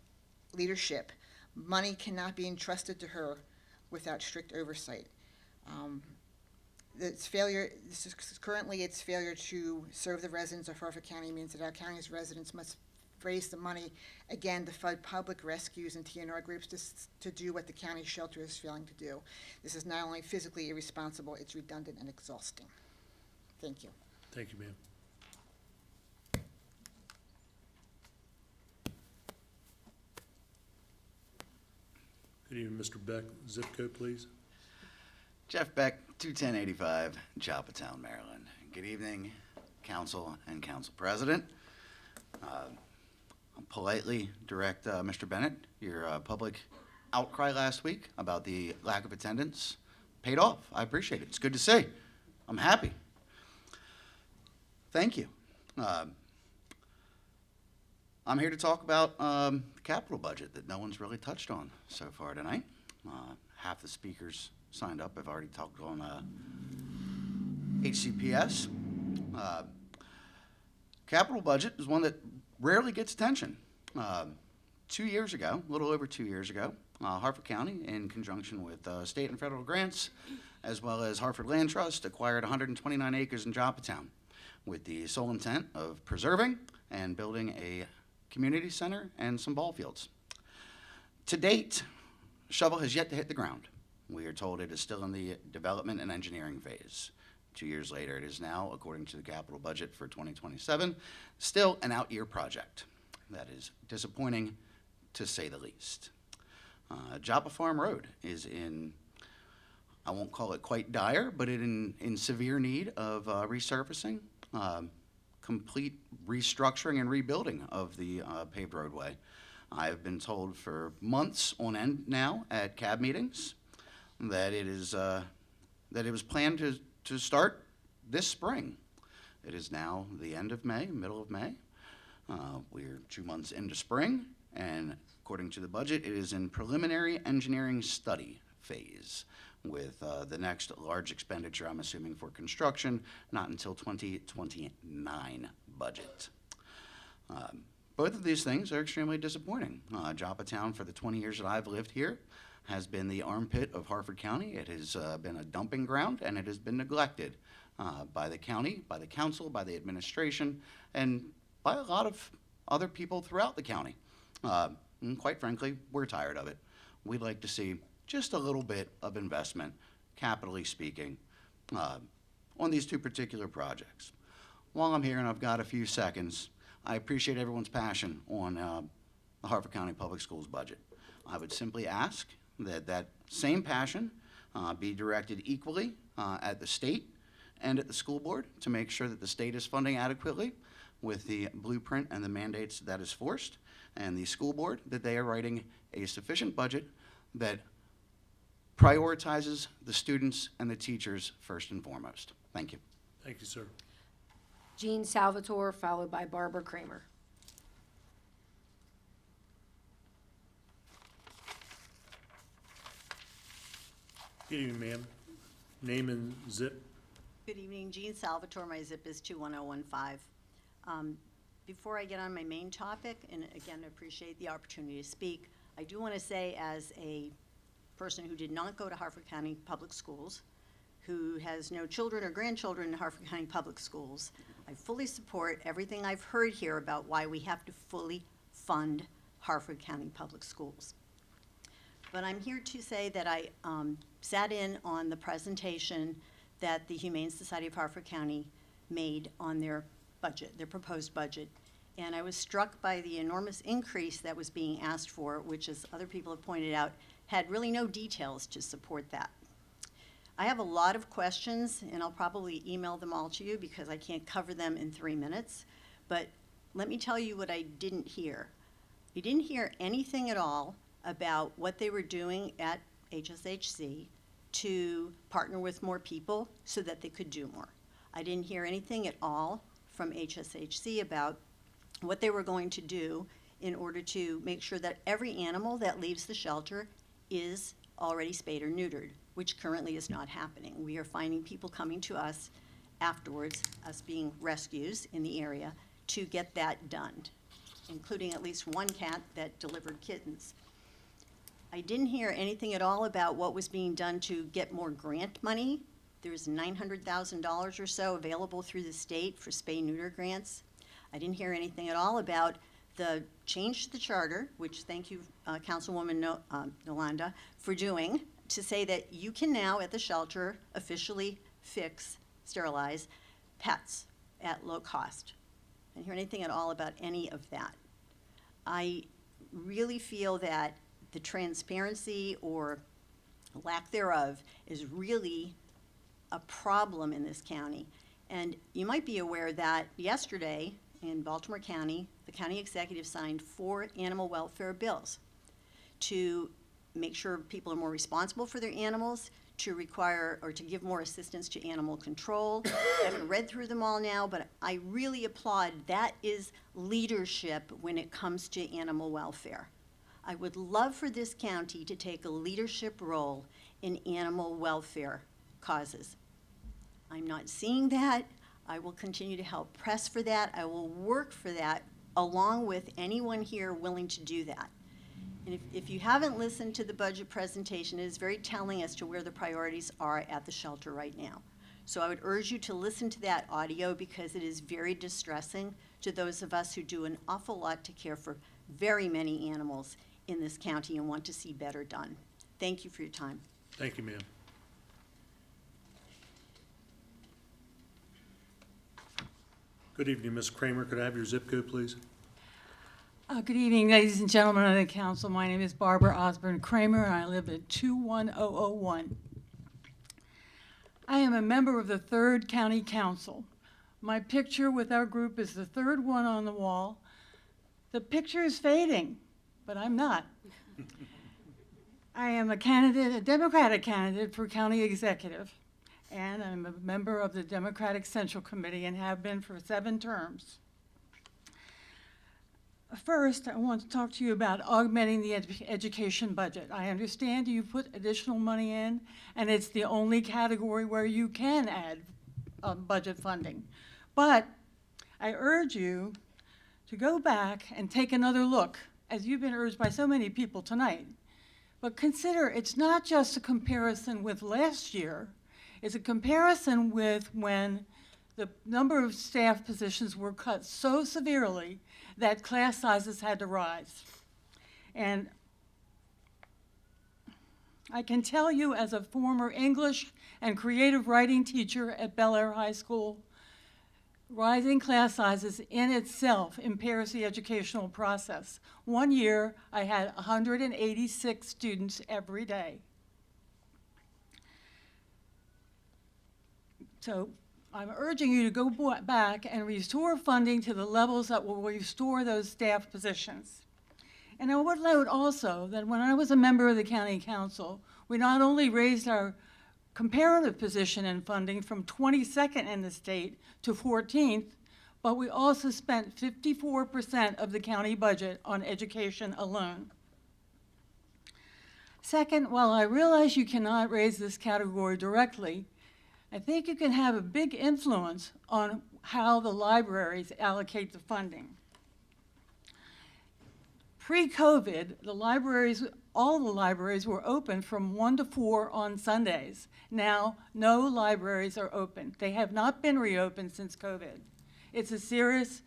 leadership. Money cannot be entrusted to her without strict oversight. Its failure to serve the residents of Harford County means that our county's residents must raise the money again to fund public rescues and TNR groups to do what the county shelter is failing to do. This is not only physically irresponsible, it's redundant and exhausting. Thank you. Thank you, ma'am. Good evening, Mr. Beck. Zip code, please. Jeff Beck, 21085, Joppatown, Maryland. Good evening, Council and Council President. I'll politely direct Mr. Bennett, your public outcry last week about the lack of attendance paid off. I appreciate it. It's good to see. I'm happy. Thank you. I'm here to talk about the capital budget that no one's really touched on so far tonight. Half the speakers signed up have already talked on HCPS. Capital budget is one that rarely gets attention. 2 years ago, a little over 2 years ago, Harford County, in conjunction with state and federal grants, as well as Harford Land Trust, acquired 129 acres in Joppatown with the sole intent of preserving and building a community center and some ball fields. To date, shovel has yet to hit the ground. We are told it is still in the development and engineering phase. 2 years later, it is now, according to the capital budget for 2027, still an out-year project. That is disappointing, to say the least. Joppa Farm Road is in, I won't call it quite dire, but in severe need of resurfacing, complete restructuring and rebuilding of the paved roadway. I've been told for months on end now at CAB meetings that it was planned to start this spring. It is now the end of May, middle of May. We're 2 months into spring, and according to the budget, it is in preliminary engineering study phase with the next large expenditure, I'm assuming, for construction, not until 2029 budget. Both of these things are extremely disappointing. Joppatown, for the 20 years that I've lived here, has been the armpit of Harford County. It has been a dumping ground, and it has been neglected by the county, by the council, by the administration, and by a lot of other people throughout the county. And quite frankly, we're tired of it. We'd like to see just a little bit of investment, capitally speaking, on these two particular projects. While I'm here and I've got a few seconds, I appreciate everyone's passion on the Harford County Public Schools budget. I would simply ask that that same passion be directed equally at the state and at the school board to make sure that the state is funding adequately with the blueprint and the mandates that is forced, and the school board that they are writing a sufficient budget that prioritizes the students and the teachers first and foremost. Thank you. Thank you, sir. Jean Salvatore, followed by Barbara Kramer. Good evening, ma'am. Name and zip. Good evening, Jean Salvatore, my zip is 21015. Before I get on my main topic, and again, I appreciate the opportunity to speak, I do want to say, as a person who did not go to Harford County Public Schools, who has no children or grandchildren in Harford County Public Schools, I fully support everything I've heard here about why we have to fully fund Harford County Public Schools. But I'm here to say that I sat in on the presentation that the Humane Society of Harford County made on their budget, their proposed budget. And I was struck by the enormous increase that was being asked for, which, as other people have pointed out, had really no details to support that. I have a lot of questions, and I'll probably email them all to you because I can't cover them in 3 minutes. But let me tell you what I didn't hear. You didn't hear anything at all about what they were doing at HSHC to partner with more people so that they could do more. I didn't hear anything at all from HSHC about what they were going to do in order to make sure that every animal that leaves the shelter is already spayed or neutered, which currently is not happening. We are finding people coming to us afterwards, us being rescues in the area, to get that done, including at least one cat that delivered kittens. I didn't hear anything at all about what was being done to get more grant money. There's $900,000 or so available through the state for spay-neuter grants. I didn't hear anything at all about the change to the charter, which thank you, Councilwoman Nolanda, for doing, to say that you can now at the shelter officially sterilize pets at low cost. I didn't hear anything at all about any of that. I really feel that the transparency or lack thereof is really a problem in this county. And you might be aware that yesterday in Baltimore County, the county executive signed 4 animal welfare bills to make sure people are more responsible for their animals, to require or to give more assistance to animal control. I haven't read through them all now, but I really applaud. That is leadership when it comes to animal welfare. I would love for this county to take a leadership role in animal welfare causes. I'm not seeing that. I will continue to help press for that. I will work for that along with anyone here willing to do that. And if you haven't listened to the budget presentation, it is very telling as to where the priorities are at the shelter right now. So I would urge you to listen to that audio because it is very distressing to those of us who do an awful lot to care for very many animals in this county and want to see better done. Thank you for your time. Thank you, ma'am. Good evening, Ms. Kramer. Could I have your zip code, please? Good evening, ladies and gentlemen of the council. My name is Barbara Osborne Kramer, and I live at 21001. I am a member of the 3rd County Council. My picture with our group is the 3rd one on the wall. The picture is fading, but I'm not. I am a candidate, a Democratic candidate for county executive, and I'm a member of the Democratic Central Committee and have been for 7 terms. First, I want to talk to you about augmenting the education budget. I understand you put additional money in, and it's the only category where you can add budget funding. But I urge you to go back and take another look, as you've been urged by so many people tonight. But consider it's not just a comparison with last year, it's a comparison with when the number of staff positions were cut so severely that class sizes had to rise. And I can tell you as a former English and creative writing teacher at Bel Air High School, rising class sizes in itself impairs the educational process. One year, I had 186 students every day. So I'm urging you to go back and restore funding to the levels that will restore those staff positions. And I would note also that when I was a member of the county council, we not only raised our comparative position in funding from 22nd in the state to 14th, but we also spent 54% of the county budget on education alone. Second, while I realize you cannot raise this category directly, I think you can have a big influence on how the libraries allocate the funding. Pre-COVID, all the libraries were open from 1 to 4 on Sundays. Now, no libraries are open. They have not been reopened since COVID. It's a serious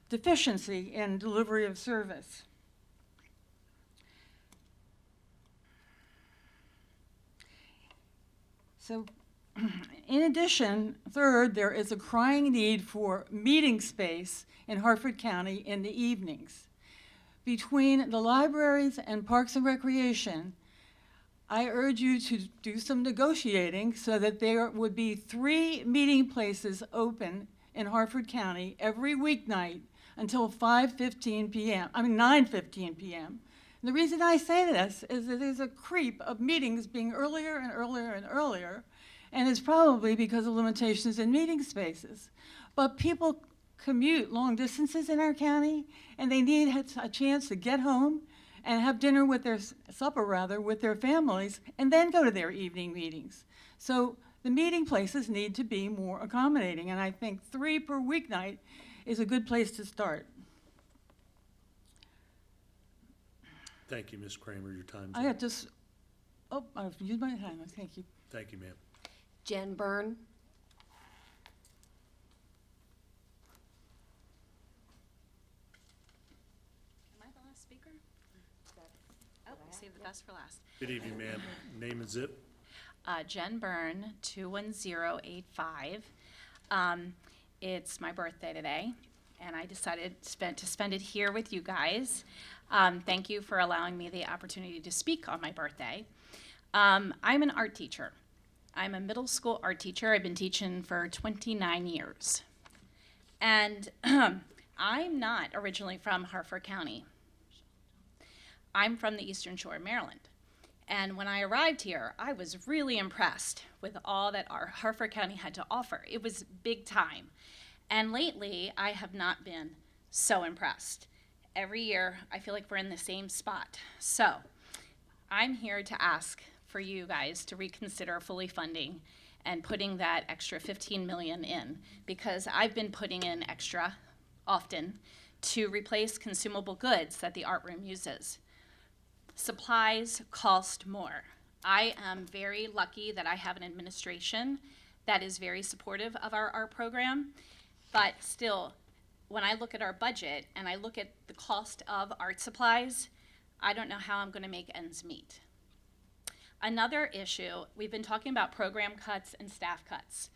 deficiency in delivery of service. So, in addition, third, there is a crying need for meeting space in Harford County in the evenings. Between the libraries and Parks and Recreation, I urge you to do some negotiating so that there would be 3 meeting places open in Harford County every weeknight until 9:15 p.m. And the reason I say this is that there's a creep of meetings being earlier and earlier and earlier, and it's probably because of limitations in meeting spaces. But people commute long distances in our county, and they need a chance to get home and have dinner with supper with their families, and then go to their evening meetings. So the meeting places need to be more accommodating, and I think 3 per weeknight is a good place to start. Thank you, Ms. Kramer. Your time's I up. had I've used my time. Thank you. Thank you, ma'am. Jen Byrne. Am I the last speaker? Oh, save the best for last. Good evening, ma'am. Name and zip. Jen Byrne, 21085. It's my birthday today, and I decided to spend it here with you guys. Thank you for allowing me the opportunity to speak on my birthday. I'm an art teacher. I'm a middle school art teacher. I've been teaching for 29 years. And I'm not originally from Harford County. I'm from the Eastern Shore of Maryland. And when I arrived here, I was really impressed with all that our Harford County had to offer. It was big time. And lately, I have not been so impressed. Every year, I feel like we're in the same spot. So I'm here to ask for you guys to reconsider fully funding and putting that extra $15 million in, because I've been putting in extra often to replace consumable goods that the art room uses. Supplies cost more. I am very lucky that I have an administration that is very supportive of our art program, but still, when I look at our budget and I look at the cost of art supplies, I don't know how I'm going to make ends meet. Another issue, we've been talking about program cuts and staff cuts,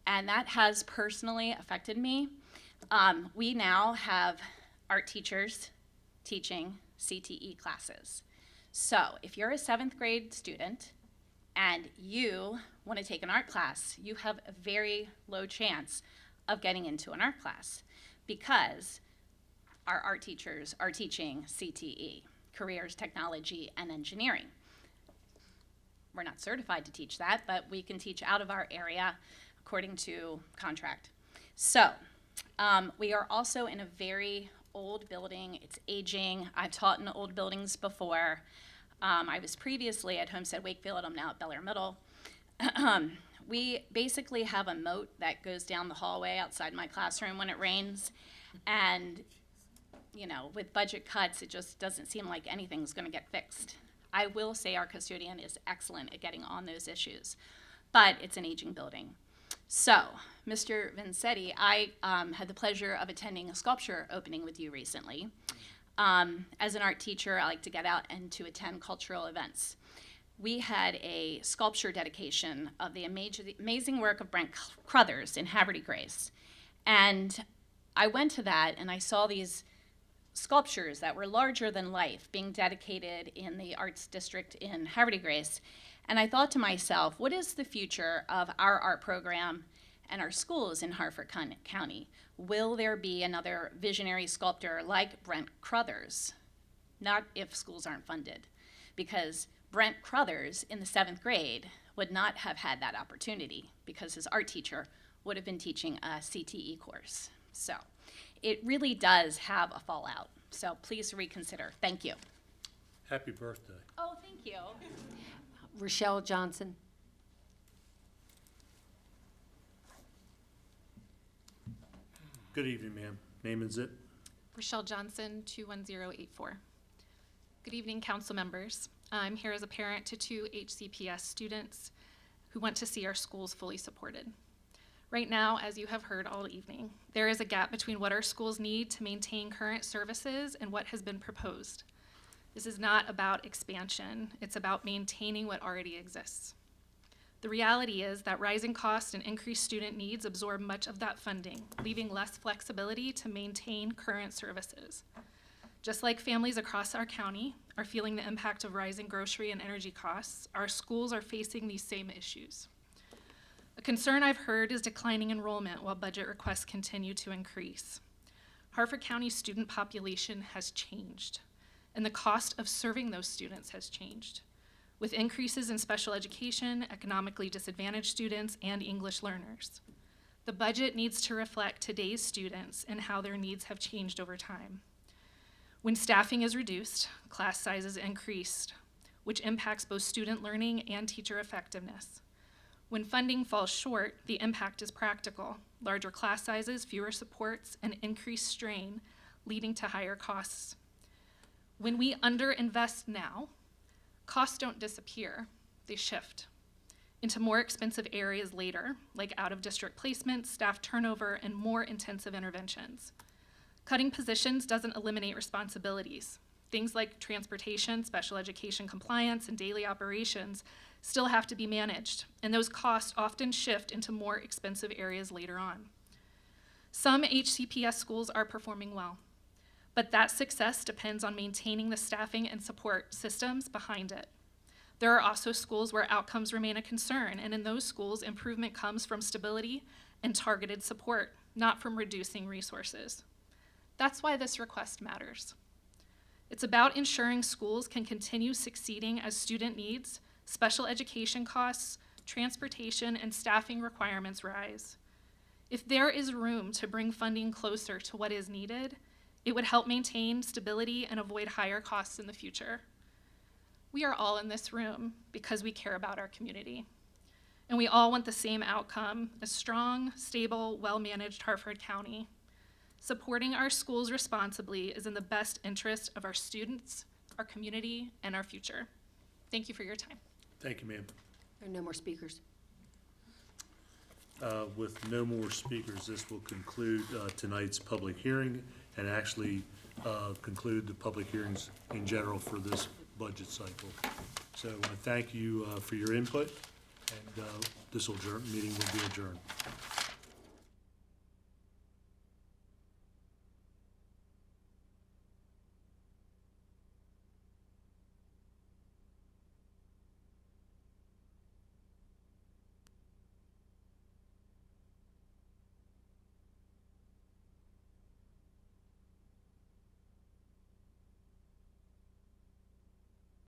and that has personally affected me. We now have art teachers teaching CTE classes. So if you're a 7th grade student and you want to take an art class, you have a very low chance of getting into an art class because our art teachers are teaching CTE, careers, technology, and engineering. We're not certified to teach that, but we can teach out of our area according to contract. So we are also in a very old building. It's aging. I've taught in old buildings before. I was previously at Homestead Wakefield. I'm now at Bel Air Middle. We basically have a moat that goes down the hallway outside my classroom when it rains. And, you know, with budget cuts, it just doesn't seem like anything's going to get fixed. I will say our custodian is excellent at getting on those issues, but it's an aging building. So, Mr. Vincetti, I had the pleasure of attending a sculpture opening with you recently. As an art teacher, I like to get out and to attend cultural events. We had a sculpture dedication of the amazing work of Brent Crothers in Haverty Grace. And I went to that and I saw these sculptures that were larger than life being dedicated in the arts district in Harvard Grace. And I thought to myself, what is the future of our art program and our schools in Harford County? Will there be another visionary sculptor like Brent Crothers? Not if schools aren't funded, because Brent Crothers in the 7th grade would not have had that opportunity because his art teacher would have been teaching a CTE course. So it really does have a fallout. So please reconsider. Thank you. Happy birthday. Oh, thank you. Rochelle Johnson. Good evening, ma'am. Name and zip. Rochelle Johnson, 21084. Good evening, council members. I'm here as a parent to 2 HCPS students who want to see our schools fully supported. Right now, as you have heard all evening, there is a gap between what our schools need to maintain current services and what has been proposed. This is not about expansion, it's about maintaining what already exists. The reality is that rising costs and increased student needs absorb much of that funding, leaving less flexibility to maintain current services. Just like families across our county are feeling the impact of rising grocery and energy costs, our schools are facing these same issues. A concern I've heard is declining enrollment while budget requests continue to increase. Harford County's student population has changed, and the cost of serving those students has changed, with increases in special education, economically disadvantaged students, and English learners. The budget needs to reflect today's students and how their needs have changed over time. When staffing is reduced, class sizes increased, which impacts both student learning and teacher effectiveness. When funding falls short, the impact is practical: larger class sizes, fewer supports, and increased strain, leading to higher costs. When we underinvest now, costs don't disappear, they shift into more expensive areas later, like out-of-district placements, staff turnover, and more intensive interventions. Cutting positions doesn't eliminate responsibilities. Things like transportation, special education compliance, and daily operations still have to be managed, and those costs often shift into more expensive areas later on. Some HCPS schools are performing well, but that success depends on maintaining the staffing and support systems behind it. There are also schools where outcomes remain a concern, and in those schools, improvement comes from stability and targeted support, not from reducing resources. That's why this request matters. It's about ensuring schools can continue succeeding as student needs, special education costs, transportation, and staffing requirements rise. If there is room to bring funding closer to what is needed, it would help maintain stability and avoid higher costs in the future. We are all in this room because we care about our community, and we all want the same outcome: a strong, stable, well-managed Harford County. Supporting our schools responsibly is in the best interest of our students, our community, and our future. Thank you for your time. Thank you, ma'am. There are no more speakers. With no more speakers, this will conclude tonight's public hearing and actually conclude the public hearings in general for this budget cycle. So I thank you for your input, and this meeting will be adjourned.